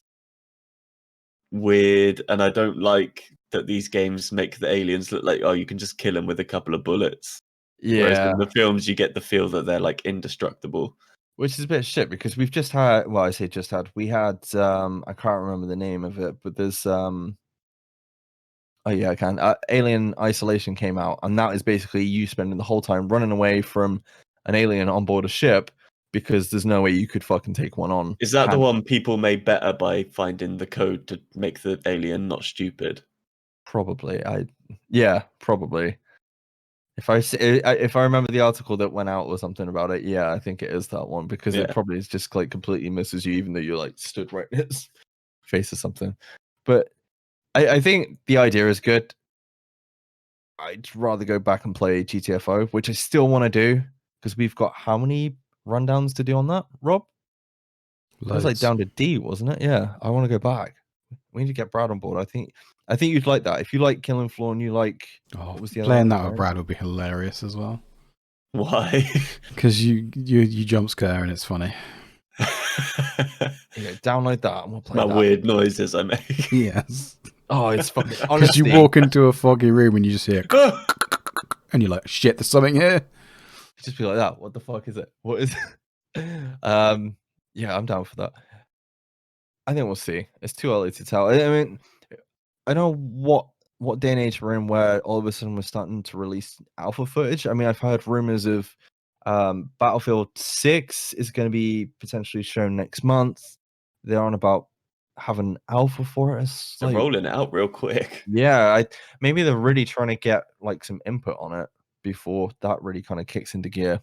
weird. And I don't like that these games make the aliens look like, oh, you can just kill them with a couple of bullets. Whereas Yeah. in the films, you get the feel that they're like indestructible. Which is a bit shit because we've just had, well, I say just had, we had, I can't remember the name of it, but there's, oh yeah, I can. Alien Isolation came out, and that is basically you spending the whole time running away from an alien on board a ship because there's no way you could fucking take one on. Is that the one people made better by finding the code to make the alien not stupid? Probably. Yeah, probably. If I remember the article that went out or something about it, yeah, I think it is that one because it Yeah. probably is just like completely misses you, even though you're like stood right in its face or something. But I think the idea is good. I'd rather go back and play GTFO, which I still want to do because we've got how many rundowns to do on that, Rob? It was like Loads. down to D, wasn't it? Yeah, I want to go back. We need to get Brad on board. I think you'd like that. If you like Killing Floor and you like what was the other playing one? that with Brad would be hilarious as well. Why? Because you jump scare and it's funny. Yeah, download that and we'll play My that. weird noises I make. Yes. Oh, it's fucking Because honestly. you walk into a foggy room and you just hear and you're like, shit, there's something here. Just be like that. What the fuck is it? What is it? Yeah, I'm down for that. I think we'll see. It's too early to tell. I mean, I know what day and age we're in where all of a sudden we're starting to release alpha footage. I mean, I've heard rumors of Battlefield 6 is going to be potentially shown next month. They're on about having alpha for us. They're rolling it out real quick. Yeah, maybe they're really trying to get like some input on it before that really kind of kicks into gear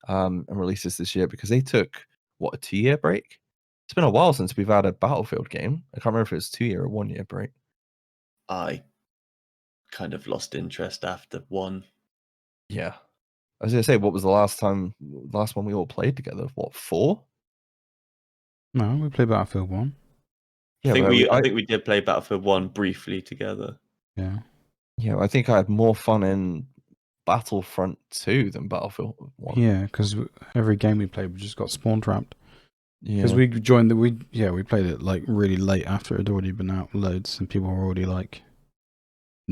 and releases this year because they took what, a 2-year break? It's been a while since we've had a Battlefield game. I can't remember if it was 2-year or 1-year break. I kind of lost interest after one. Yeah. I was gonna say, what was the last one we all played together? What, 4? No, we played Battlefield 1. Yeah, I think we did play Battlefield 1 briefly together. Yeah. Yeah, I think I had more fun in Battlefront 2 than Battlefield 1. Yeah, because every game we played, we just got spawn trapped. Yeah. Because we joined we played it like really late after it had already been out loads and people were already like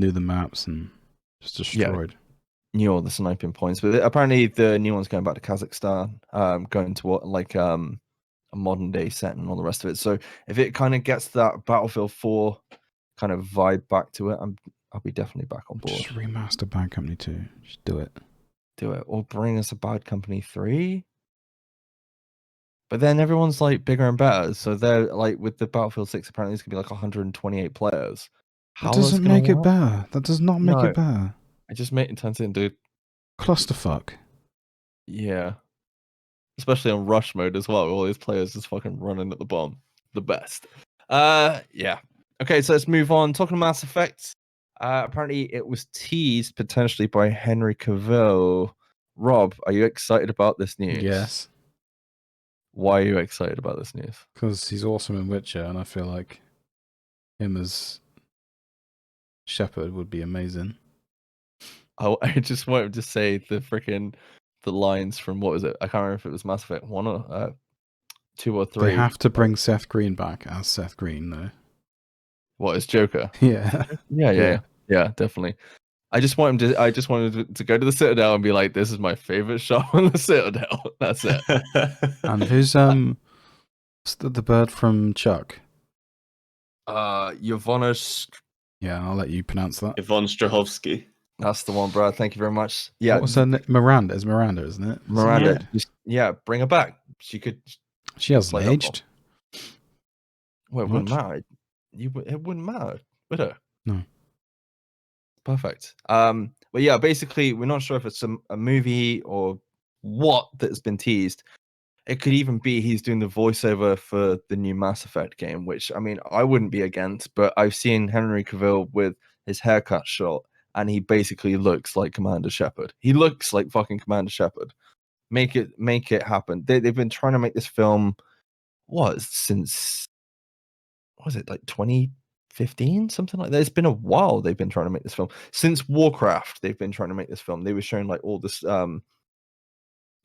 knew the maps and just destroyed. Knew all the sniping points, but apparently the new one's going back to Kazakhstan, going to what like a modern day set and all the rest of it. So if it kind of gets that Battlefield 4 kind of vibe back to it, I'll be definitely back on board. Just remaster Bad Company 2. Just do it. Do it, or bring us a Bad Company 3. But then everyone's like bigger and better, so they're like with the Battlefield 6. Apparently, it's gonna be like 128 players. That doesn't make it better. That does not make it better. It just turns into Clusterfuck. Yeah. Especially on rush mode as well. All these players just fucking running at the bomb. The best. Yeah. Okay, so let's move on. Talking of Mass Effect. Apparently it was teased potentially by Henry Cavill. Rob, are you excited about this news? Yes. Why are you excited about this news? Because he's awesome in Witcher, and I feel like him as Shepard would be amazing. I just wanted to say the lines from, what was it? I can't remember if it was Mass Effect 1 or 2 or 3. They have to bring Seth Green back as Seth Green, though. What, as Joker? Yeah. Yeah, definitely. I just wanted to go to the Citadel and be like, this is my favorite shot on the Citadel. That's it. And who's the bird from Chuck? Yvonne. Yeah, I'll let you pronounce that. Yvonne Strahovski. That's the one, bro. Thank you very much. Yeah. What was her name? Miranda. It's Miranda, isn't it? Miranda. Bring her back. She hasn't aged. Well, it wouldn't matter. It wouldn't matter, would it? No. Perfect. But yeah, basically, we're not sure if it's a movie or what that's been teased. It could even be he's doing the voiceover for the new Mass Effect game, which, I mean, I wouldn't be against, but I've seen Henry Cavill with his haircut shot, and he basically looks like Commander Shepard. He looks like fucking Commander Shepard. Make it happen. They've been trying to make this film, since, was it like 2015, something like that? It's been a while they've been trying to make this film. Since Warcraft, they've been trying to make this film. They were showing like all this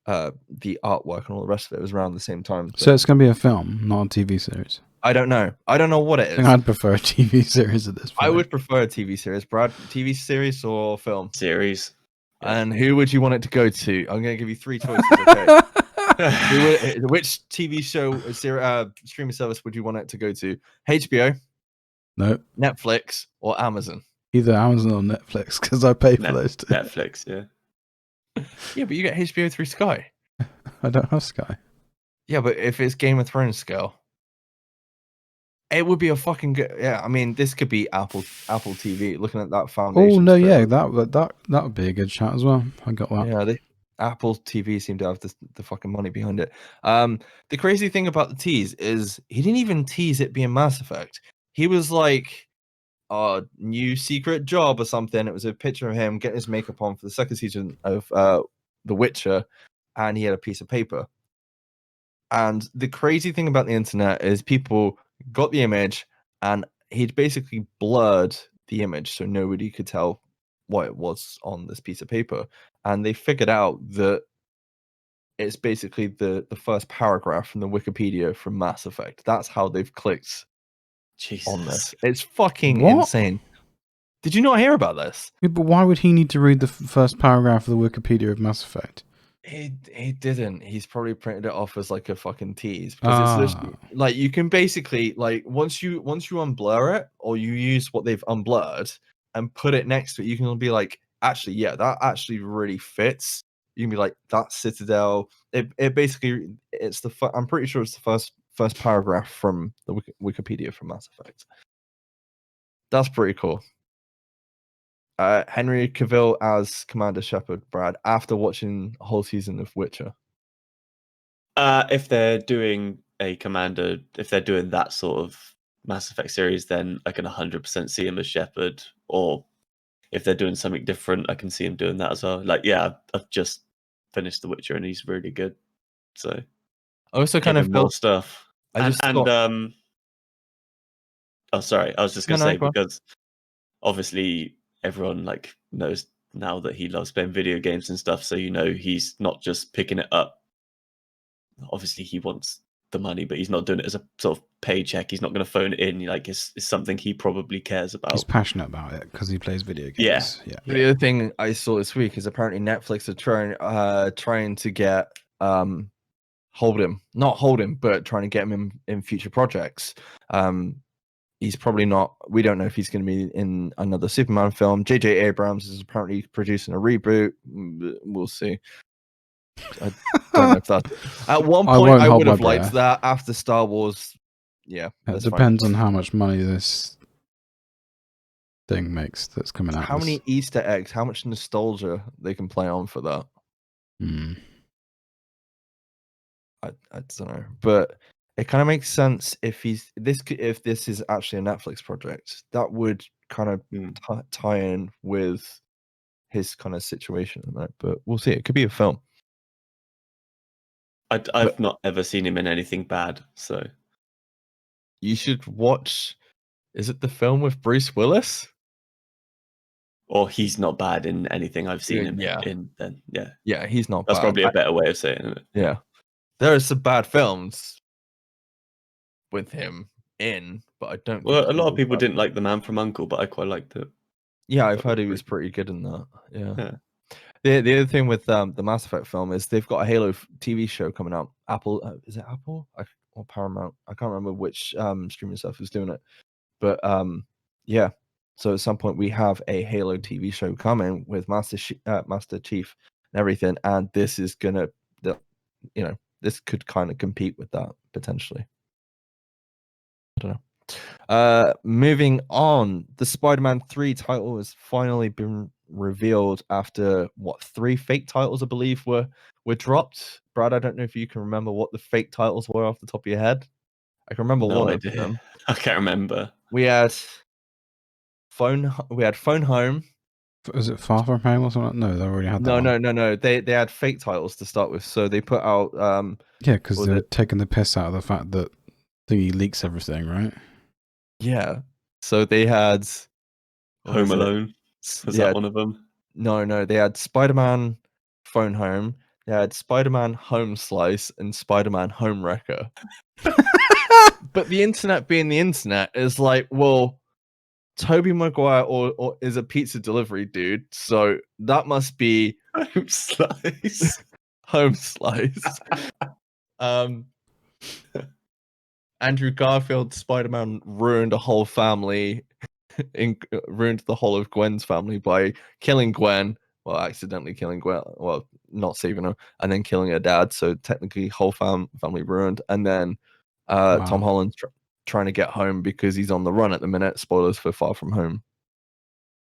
the artwork and all the rest of it. It was around the same time. So it's going to be a film, not a TV series. I don't know what it is. I think I'd prefer a TV series at this point. I would prefer a TV series. Brad, TV series or film? Series. And who would you want it to go to? I'm going to give you 3 choices, okay? Which TV show, streaming service would you want it to go to? HBO? No. Netflix or Amazon? Either Amazon or Netflix, because I pay for those two. Netflix, yeah. Yeah, but you get HBO through Sky. I don't have Sky. Yeah, but if it's Game of Thrones scale, it would be a fucking good. Yeah, I mean, this could be Apple TV. Looking at that foundation. Oh no, yeah, that would be a good shot as well. I got that. Yeah, Apple TV seem to have the fucking money behind it. The crazy thing about the tease is he didn't even tease it being Mass Effect. He was like, new secret job or something. It was a picture of him getting his makeup on for the second season of The Witcher, and he had a piece of paper. And the crazy thing about the internet is people got the image and he'd basically blurred the image so nobody could tell what it was on this piece of paper. And they figured out that it's basically the first paragraph from the Wikipedia from Mass Effect. That's how they've clicked on this. It's fucking insane. Did you not hear about this? Yeah, but why would he need to read the first paragraph of the Wikipedia of Mass Effect? He didn't. He's probably printed it off as like a fucking tease, because it's literally, like, you can basically, like, once you unblur it, or you use what they've unblurred and put it next to it, you can be like, actually, yeah, that actually really fits. You can be like, that's Citadel. It basically, it's I'm pretty sure it's the first paragraph from the Wikipedia from Mass Effect. That's pretty cool. Henry Cavill as Commander Shepard, Brad, after watching a whole season of Witcher. If they're doing if they're doing that sort of Mass Effect series, then I can 100% see him as Shepard. Or if they're doing something different, I can see him doing that as well. Like, yeah, I've just finished The Witcher and he's really good. So I also kind of more stuff. Oh, sorry, I was just gonna say, because obviously everyone like knows now that he loves playing video games and stuff, so he's not just picking it up. Obviously he wants the money, but he's not doing it as a sort of paycheck. He's not going to phone it in. Like it's something he probably cares about. He's passionate about it because he plays video Yeah. games. Yeah. The other thing I saw this week is apparently Netflix are trying to get not hold him, but trying to get him in future projects. He's probably not. We don't know if he's going to be in another Superman film. J.J. Abrams is apparently producing a reboot. We'll see. I don't know if that's at one I point won't I hold would my have liked breath. that after Star Wars. Yeah, It that's fine. depends on how much money this thing makes that's coming out. How many Easter eggs? How much nostalgia they can play on for that? I don't know, but it kind of makes sense if if this is actually a Netflix project. That would kind of tie in with his kind of situation at the minute. But we'll see. It could be a film. I've not ever seen him in anything bad, so You should watch. Is it the film with Bruce Willis? Or he's not bad in anything I've seen him in. Then Yeah, he's not. That's bad. probably a better way of saying it. Yeah, there are some bad films with him in, but I don't. Well, think a lot of people bad. didn't like The Man from U.N.C.L.E., but I quite liked it. Yeah, I've heard he was pretty good in that. Yeah. The other thing with the Mass Effect film is they've got a Halo TV show coming out. Apple, is it Apple or Paramount? I can't remember which streaming stuff is doing it, but yeah. So at some point we have a Halo TV show coming with Master Chief and everything, and this is gonna, this could kind of compete with that potentially. I don't know. Moving on, the Spider-Man 3 title has finally been revealed after 3 fake titles I believe were dropped. Brad, I don't know if you can remember what the fake titles were off the top of your head. I can remember No one idea. of them. I can't remember. We had Phone Home. Is it Far From Home or something? No, they already had that. No. They had fake titles to start with, so they put out yeah, because they're taking the piss out of the fact that Thingy leaks everything, right? Yeah. So they had Home Alone. Was that one of them? No. They had Spider-Man Phone Home. They had Spider-Man Home Slice and Spider-Man Home Wrecker. But the internet being the internet is like, well, Tobey Maguire or is a pizza delivery dude, so that must be Home Slice. Home Slice. Andrew Garfield Spider-Man ruined a whole family, ruined the whole of Gwen's family by killing Gwen, accidentally killing Gwen, not saving her, and then killing her dad. So technically, whole family ruined. And then Tom Holland's trying to get home because he's on the run at the minute. Spoilers for Far From Home.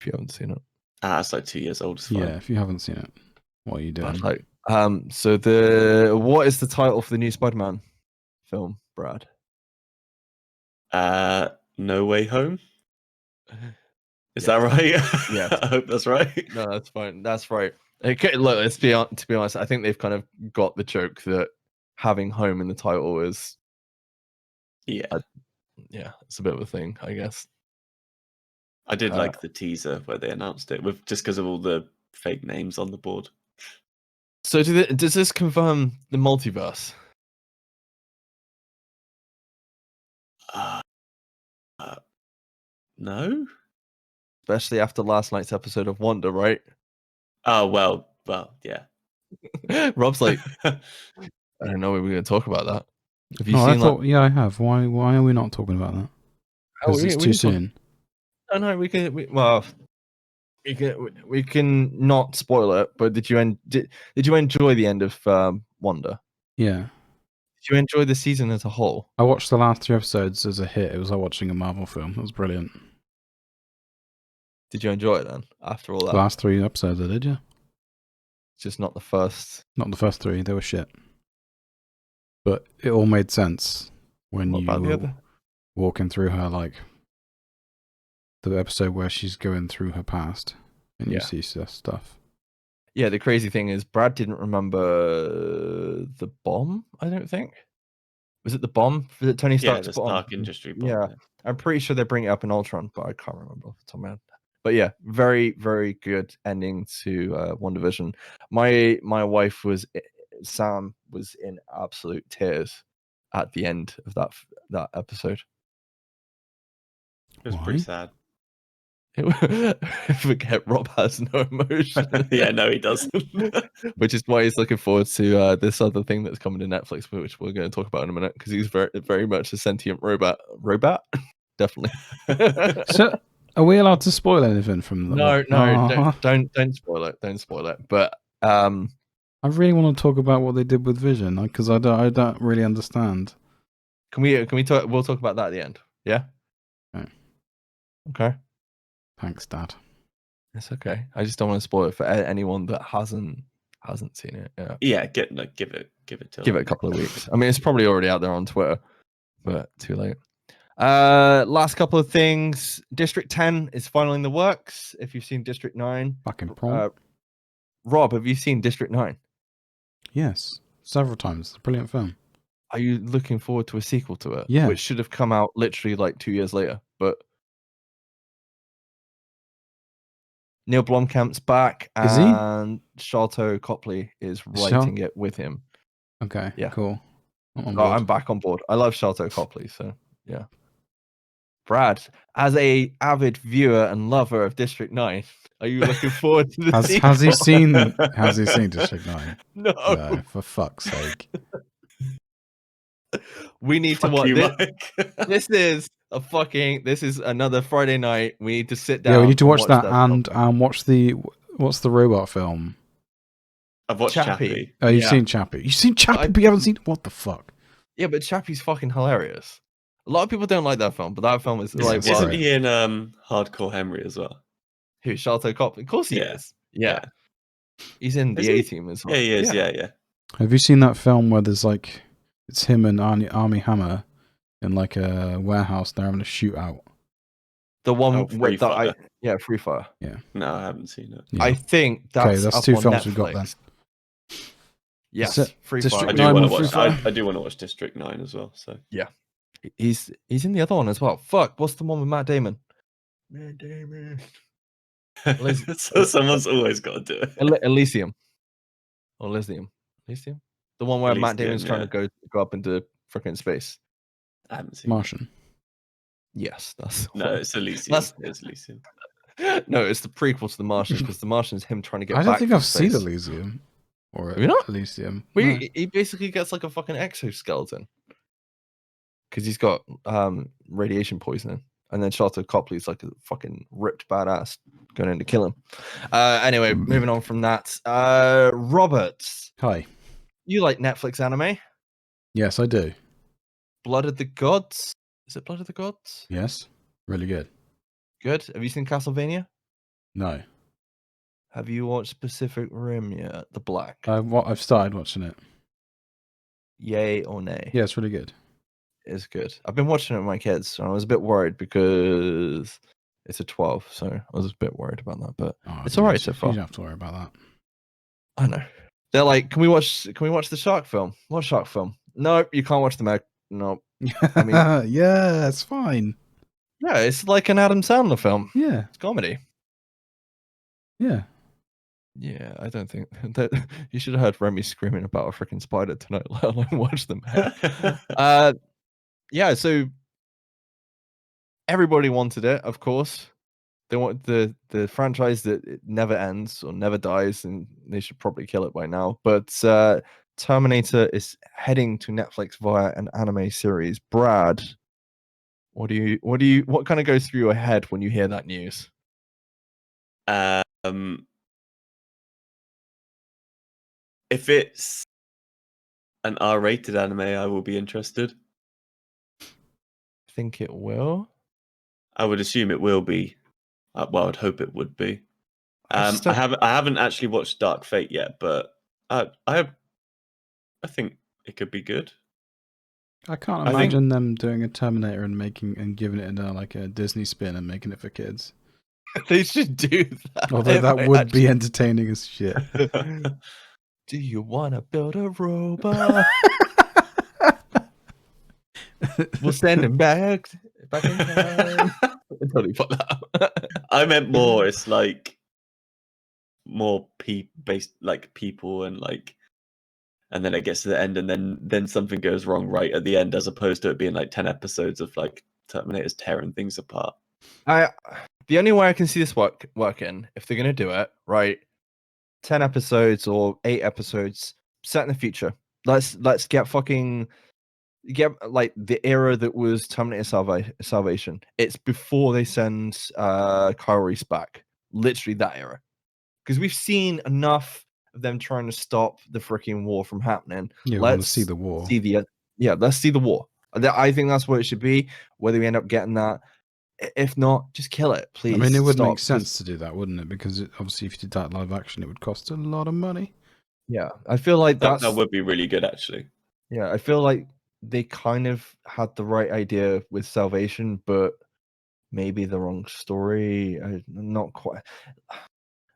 If you haven't seen it, it's like 2 years old. Yeah, if you haven't seen it, what are you doing? So what is the title for the new Spider-Man film, Brad? No Way Home. Is that right? Yeah, I hope that's right. No, that's fine. That's right. Okay, look, to be honest, I think they've kind of got the joke that having home in the title is, it's a bit of a thing, I guess. I did like the teaser where they announced it with just because of all the fake names on the board. So does this confirm the multiverse? No. Especially after last night's episode of Wanda, right? Oh well, yeah. Rob's like, I don't know. We're going to talk about that. Have you No, seen? I thought, yeah, I have. Why are we not talking about that? Because it's too soon. No, we can. We can not spoil it. But did you enjoy the end of Wanda? Yeah. Did you enjoy the season as a whole? I watched the last 3 episodes as a hit. It was like watching a Marvel film. It was brilliant. Did you enjoy it then? After all that, the last 3 episodes I did, yeah. Just not the first. Not the first 3. They were shit. But it all made sense when you were walking through her, like the episode where she's going through her past and you see stuff. Yeah, the crazy thing is Brad didn't remember the bomb, I don't think. Was it the bomb? Was it Tony Stark's bomb? Stark Industry bomb. Yeah. I'm pretty sure they bring it up in Ultron, but I can't remember off the top of my head. But yeah, very, very good ending to WandaVision. My wife Sam was in absolute tears at the end of that episode. It was Why? pretty sad. Forget Rob has no emotion. Yeah, no, he doesn't. Which is why he's looking forward to this other thing that's coming to Netflix, which we're going to talk about in a minute, because he's very much a sentient robot. Definitely. So, are we allowed to spoil anything from the? No, Aw. don't spoil it. Don't spoil it. But I really want to talk about what they did with Vision because I don't really understand. can we talk? We'll talk about that at the end. Yeah. Okay. Thanks, Dad. It's okay. I just don't want to spoil it for anyone that hasn't seen it. Yeah. Yeah, give it till Give it a couple of weeks. I mean, it's probably already out there on Twitter, but too late. Last couple of things. District 10 is finally in the works. If you've seen District 9, Fucking prom. Rob, have you seen District 9? Yes, several times. It's a brilliant film. Are you looking forward to a sequel to it? Yeah. Which should have come out literally like 2 years later, but Neil Blomkamp's back, Is he? and Sharlto Copley is writing it with him. Okay. Yeah. Cool. I'm on Oh, board. I'm back on board. I love Sharlto Copley, so yeah. Brad, as a avid viewer and lover of District 9, are you looking forward to the sequel? Has he seen District 9? No. No, for fuck's sake. We need to Fuck watch you, this. Mike. This is another Friday night. We need to sit down. Yeah, we need to watch that film. and watch what's the robot film? I've watched Chappie. Chappie. Oh, you've Yeah. seen Chappie. You've seen Chappie, but you haven't seen what the fuck? Yeah, but Chappie's fucking hilarious. A lot of people don't like that film, but that film is Yeah, like, it's well, Isn't great. he in Hardcore Henry as well? who? Sharlto Copley? Of course he Yeah. is. Yeah. He's in Is the he? A-Team as well. Yeah, he is. Yeah. Have you seen that film where there's like it's him and Armie Hammer in like a warehouse? They're having a shootout. The one Oh, Free with that, Fire. Free Fire. No, I haven't seen it. Yeah. I think that's Okay, that's up two on films Netflix. we've got then. Yes, Is it Free District Fire. I do 9 want to with watch. Free Fire? I do want to watch District 9 as well. So He's in the other one as well. Fuck, what's the one with Matt Damon? Matt Damon. so someone's always got to do it. Elysium. Or Elysium. Elysium? The one where Matt Damon's Elysium, trying to go up into freaking space. I haven't seen it. Martian. Yes, that's the No, one. it's Elysium. That's- It's Elysium. No, it's the prequel to The Martian, because The Martian is him trying to get I back don't think from I've seen space. Elysium. Or Have you not? Elysium. Well, No. he basically gets like a fucking exoskeleton. Because he's got radiation poisoning. And then Sharlto Copley's like a fucking ripped badass going in to kill him. Anyway, moving on from that. Robert, Hi. you like Netflix anime? Yes, I do. Blood of the Gods? Is it Blood of the Gods? Yes. Really good. Good. Have you seen Castlevania? No. Have you watched Pacific Rim yet? The Black? I've started watching it. Yay or nay? Yeah, it's really good. It's good. I've been watching it with my kids, and I was a bit worried because it's a 12, so I was a bit worried about that. But it's all right so far. You don't have to worry about that. I know. They're like, "Can we watch the shark film? What shark film? No, you can't watch the Meg. No. I mean, yeah, it's fine. yeah, it's like an Adam Sandler film. Yeah, It's comedy. yeah. Yeah, I don't think that you should have heard Remy screaming about a freaking spider tonight, let alone watch them. Yeah, so everybody wanted it, of course. They want the franchise that it never ends or never dies, and they should probably kill it by now. But Terminator is heading to Netflix via an anime series. Brad, what kind of goes through your head when you hear that news? If it's an R-rated anime, I will be interested. Think it will. I would assume it will be. Well, I'd hope it would be. I just don't- I haven't actually watched Dark Fate yet, but I think it could be good. I can't I think- imagine them doing a Terminator and giving it like a Disney spin and making it for kids. They should do that. Although that They would be entertaining as shit. Do you want to build a robot? We'll send him back in time. Totally put that out. I meant more. It's like more based like people and like and then it gets to the end, and then something goes wrong right at the end, as opposed to it being like 10 episodes of like Terminators tearing things apart. The only way I can see this working, if they're gonna do it, right, 10 episodes or 8 episodes set in the future. Let's get like the era that was Terminator Salvation. It's before they send Kyle Reese back. Literally that era. Because we've seen enough of them trying to stop the freaking war from happening. Yeah, we want to see the war. Let's see the war. I think that's what it should be. Whether we end up getting that, if not, just kill it, please. I mean, it would stop, make sense to do that, wouldn't it? Because obviously, if you did that live action, it would cost a lot of money. Yeah, I feel like that would be really good, actually. Yeah, I feel like they kind of had the right idea with Salvation, but maybe the wrong story. Not quite.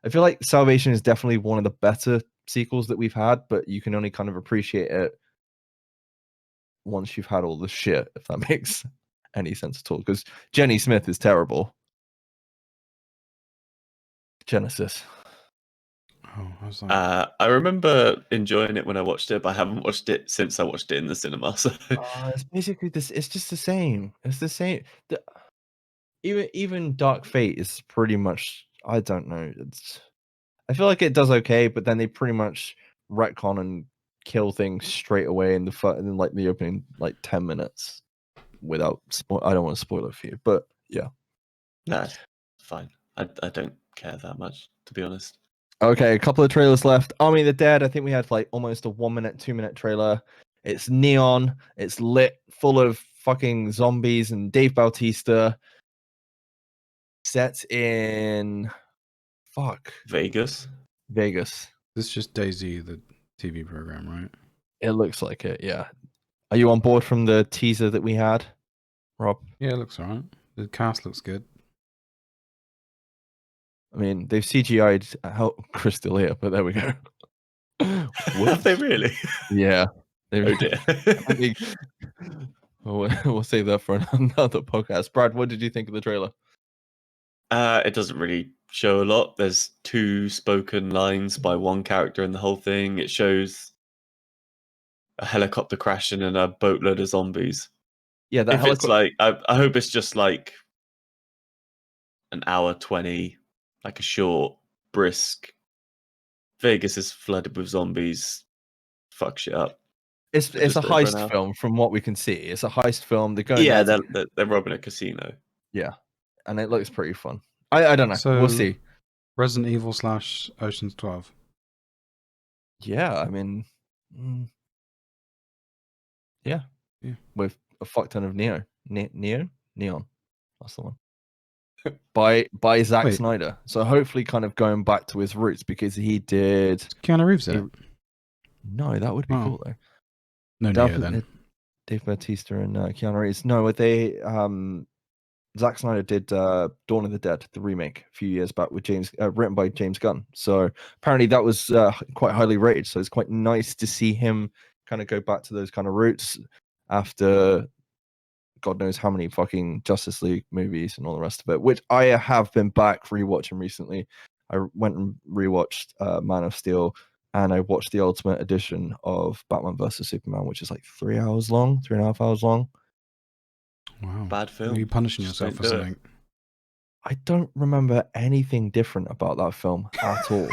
I feel like Salvation is definitely one of the better sequels that we've had, but you can only kind of appreciate it once you've had all the shit, if that makes any sense at all. Because Jenny Smith is terrible. Genesis. Oh, I was like... I remember enjoying it when I watched it, but I haven't watched it since I watched it in the cinema. So it's basically this. It's just the same. It's the same. Even Dark Fate is pretty much. I don't know. I feel like it does okay, but then they pretty much retcon and kill things straight away in the opening 10 minutes without I don't want to spoil it for you, but yeah. Nah, fine. I don't care that much, to be honest. Okay, a couple of trailers left. Army of the Dead, I think we had like almost a 1 minute, 2 minute trailer. It's neon, it's lit, full of fucking zombies and Dave Bautista. Set in Vegas. Vegas. This is just Daisy, the TV program, right? It looks like it, yeah. Are you on board from the teaser that we had, Rob? Yeah, it looks alright. The cast looks good. I mean, they've CGI'd Chris D'Elia, but there we go. Have they really? Yeah. Oh dear. We'll save that for another podcast. Brad, what did you think of the trailer? It doesn't really show a lot. There's 2 spoken lines by one character in the whole thing. It shows a helicopter crashing and a boatload of zombies. Yeah, that it's like, I hope it's just like an hour 20, like a short, brisk. Vegas is flooded with zombies. Fuck shit up. It's a heist film, from what we can see. It's a heist film. They're going. Yeah, they're robbing a casino. Yeah, and it looks pretty fun. I don't know. So, we'll see. Resident Evil / Ocean's 12. Yeah, I mean, yeah, with a fuck ton of neon. That's the one. by Zack Snyder. So hopefully, kind of going back to his roots, because he did. Keanu Reeves in it? No, that would be cool though. No, Neo then. Dave Bautista and Keanu Reeves. No, Zack Snyder did Dawn of the Dead, the remake, a few years back with written by James Gunn. So apparently that was quite highly rated. So it's quite nice to see him kind of go back to those kind of roots after God knows how many fucking Justice League movies and all the rest of it, which I have been back rewatching recently. I went and rewatched Man of Steel, and I watched the Ultimate Edition of Batman vs Superman, which is like 3 hours long, 3.5 hours long. Wow. Bad film. Are you punishing yourself for something? I don't remember anything different about that film at all.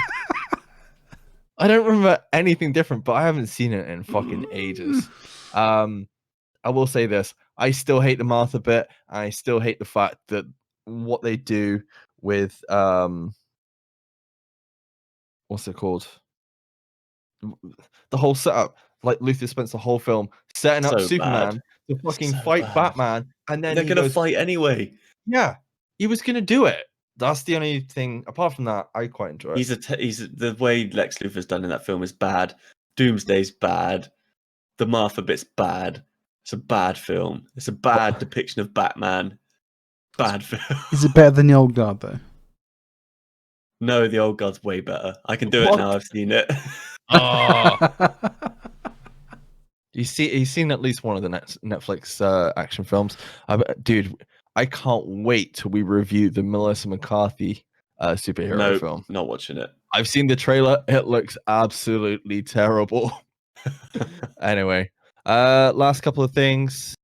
I don't remember anything different, but I haven't seen it in fucking ages. I will say this. I still hate the Martha bit. I still hate the fact that what they do with what's it called? The whole setup. Like Luther spends the whole film setting up Superman to fucking fight Batman, and then they're gonna fight anyway. Yeah, he was gonna do it. That's the only thing. Apart from that, I quite enjoy it. He's the way Lex Luthor's done in that film is bad. Doomsday's bad. The Martha bit's bad. It's a bad film. It's a bad depiction of Batman. Bad film. Is it better than the old guard though? No, the old guard's way better. I can do it now. I've seen it. Oh. You've seen at least one of the Netflix action films, dude. I can't wait till we review the Melissa McCarthy superhero film. Not watching it. I've seen the trailer. It looks absolutely terrible. Anyway, last couple of things.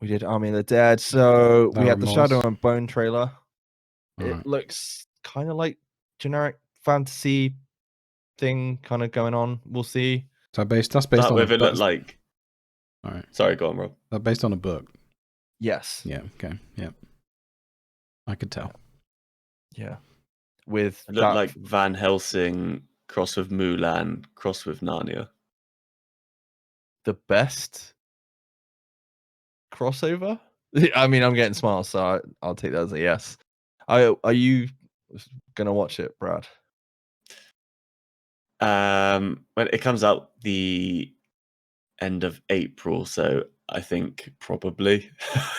We did Army of the Dead. So we Without had the Shadow Remorse. and Bone trailer. It Alright. looks kind of like generic fantasy thing kind of going on. We'll see. So that's based Start on with a it looked book. like. Alright. Sorry, go on, Rob. That's based on a book. Yes. Yeah, okay. Yeah. I could tell. Yeah. With It looked that, like Van Helsing cross with Mulan cross with Narnia. the best crossover. I mean, I'm getting smart, so I'll take that as a yes. Are you gonna watch it, Brad? When it comes out the end of April, so I think probably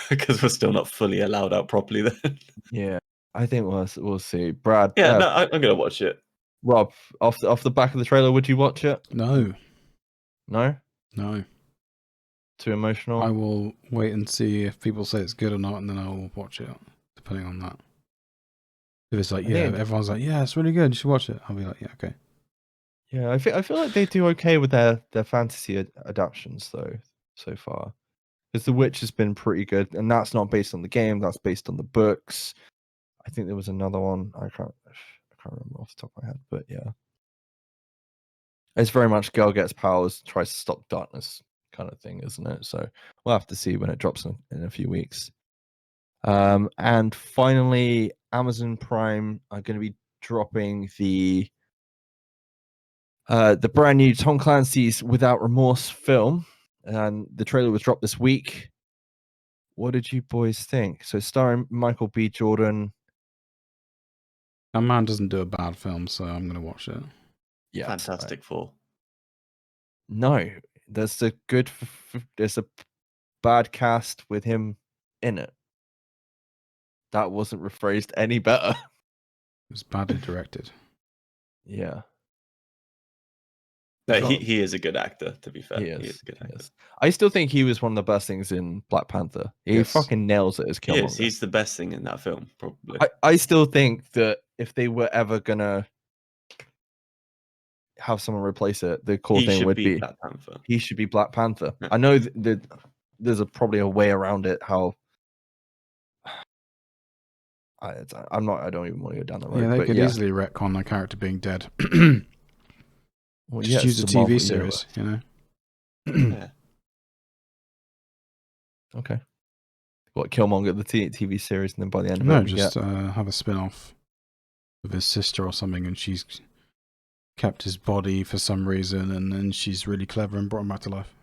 because we're still not fully allowed out properly then. Yeah, I think we'll see. Brad, Yeah, no, I'm gonna watch it. Rob, off the back of the trailer, would you watch it? No. No, No. too emotional. I will wait and see if people say it's good or not, and then I'll watch it, depending on that. If it's like, I yeah, think- everyone's like, yeah, it's really good, you should watch it. I'll be like, yeah, okay. Yeah, I feel like they do okay with their fantasy adaptations though so far, because The Witch has been pretty good, and that's not based on the game. That's based on the books. I think there was another one. I can't remember off the top of my head, but yeah, it's very much girl gets powers, tries to stop darkness kind of thing, isn't it? So we'll have to see when it drops in a few weeks. And finally, Amazon Prime are going to be dropping the brand new Tom Clancy's Without Remorse film, and the trailer was dropped this week. What did you boys think? So starring Michael B. Jordan. That man doesn't do a bad film, so I'm going to watch it. Yeah, Fantastic Four. No, there's a good. There's a bad cast with him in it. That wasn't rephrased any better. It was badly directed. Yeah. No, Sure. he is a good actor, to be fair. He He is. is a good he actor. is. I still think he was one of the best things in Black Panther. He Yes. fucking nails it as He is. Killmonger. He's the best thing in that film, probably. I still think that if they were ever gonna have someone replace it, the cool He thing should would be be Black Panther. he should be Black Panther. Yeah. I know that there's probably a way around it. How I don't even want to go down the road. Yeah, they but could yeah, easily retcon the character being dead. well, Just use it's the TV Marvel series, universe. you know? Yeah. Okay. What, Killmonger the TV series, and then by the end of No, it, we just get have a spin-off with his sister or something, and she's kept his body for some reason, and then she's really clever and brought him back to life.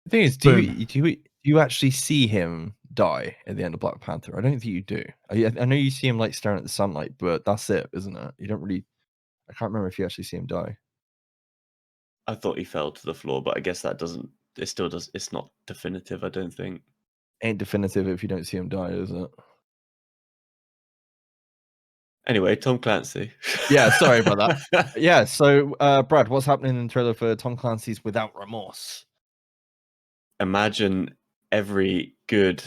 the thing is, Boom. do you actually see him die at the end of Black Panther? I don't think you do. I know you see him like staring at the sunlight, but that's it, isn't it? You don't really. I can't remember if you actually see him die. I thought he fell to the floor, but I guess that doesn't. It still does. It's not definitive, I don't think. Ain't definitive if you don't see him die, is it? Anyway, Tom Clancy. Yeah, sorry about that. Yeah, so Brad, what's happening in the trailer for Tom Clancy's Without Remorse? Imagine every good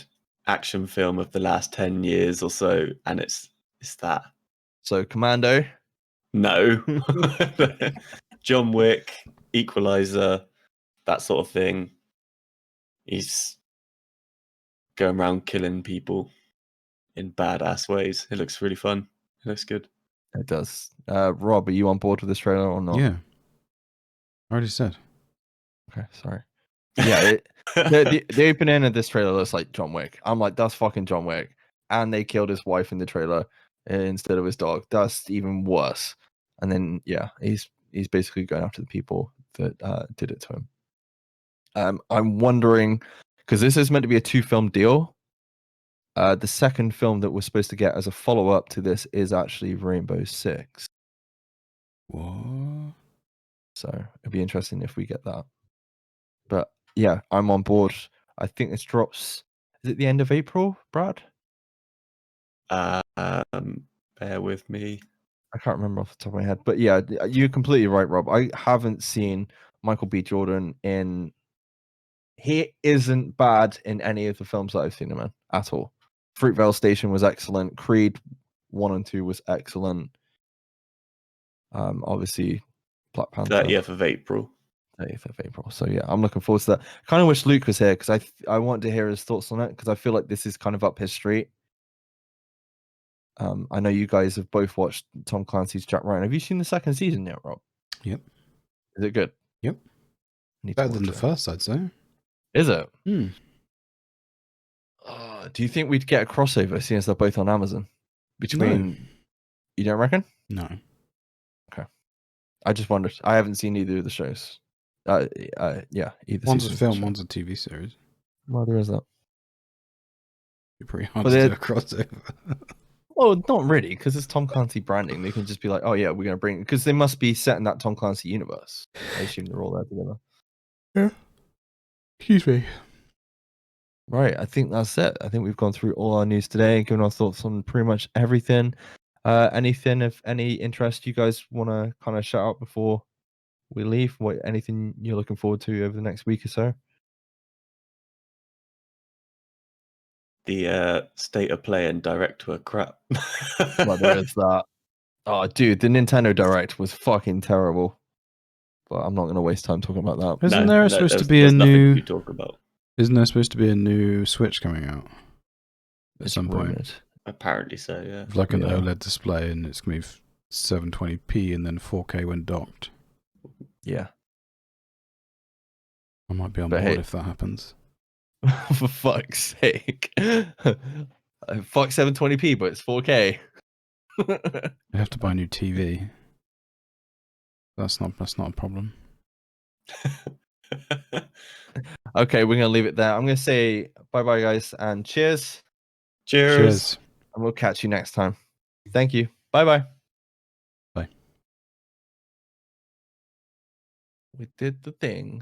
action film of the last 10 years or so, and it's that. So Commando. No. John Wick, Equalizer, that sort of thing. He's going around killing people in badass ways. It looks really fun. It looks good. It does. Rob, are you on board with this trailer or not? Yeah. I already said. Okay, sorry. Yeah, the opening of this trailer looks like John Wick. I'm like, that's fucking John Wick. And they killed his wife in the trailer instead of his dog. That's even worse. And then yeah, he's basically going after the people that did it to him. I'm wondering, because this is meant to be a 2-film deal. The second film that we're supposed to get as a follow-up to this is actually Rainbow Six. What? So it'd be interesting if we get that. But yeah, I'm on board. I think this drops. Is it the end of April, Brad? Bear with me. I can't remember off the top of my head. But yeah, you're completely right, Rob. I haven't seen Michael B. Jordan in. He isn't bad in any of the films that I've seen him in at all. Fruitvale Station was excellent. Creed 1 and 2 was excellent. Obviously, Black Panther. 30th of April. 30th of April. So yeah, I'm looking forward to that. Kind of wish Luke was here because I want to hear his thoughts on it because I feel like this is kind of up his street. I know you guys have both watched Tom Clancy's Jack Ryan. Have you seen the second season yet, Rob? Yep. Is it good? Yep. Need to Better than watch the it. first, I'd say. Is it? Hmm. Do you think we'd get a crossover seeing as they're both on Amazon? Between you don't reckon? No. I just wondered. I haven't seen either of the shows. Yeah, either. One's a season of the film, show. one's a TV series. Well, there is that. It'd be pretty hard But to do it- a crossover. Well, not really, because it's Tom Clancy branding. They can just be like, "Oh yeah, we're gonna bring," because they must be set in that Tom Clancy universe. I assume they're all there together. Yeah. Excuse me. Right, I think that's it. I think we've gone through all our news today, given our thoughts on pretty much everything. Anything of any interest you guys want to kind of shout out before we leave? Anything you're looking forward to over the next week or so? The state of play and direct were crap. Well, there is that. Oh, dude, the Nintendo Direct was fucking terrible. But I'm not going to waste time talking about that. Isn't there supposed to be a there's nothing new? to talk about. Isn't there supposed to be a new Switch coming out at It's some point? rumored. Apparently so, yeah. With like an Yeah. OLED display, and it's gonna be 720p and then 4K when docked. Yeah. I might be on But board hey- if that happens. For fuck's sake. Fuck 720p, but it's 4K. I have to buy a new TV. That's not a problem. Okay, we're going to leave it there. I'm going to say bye-bye, guys, and cheers. Cheers. And we'll catch you next time. Thank you. Bye-bye. Bye. We did the thing.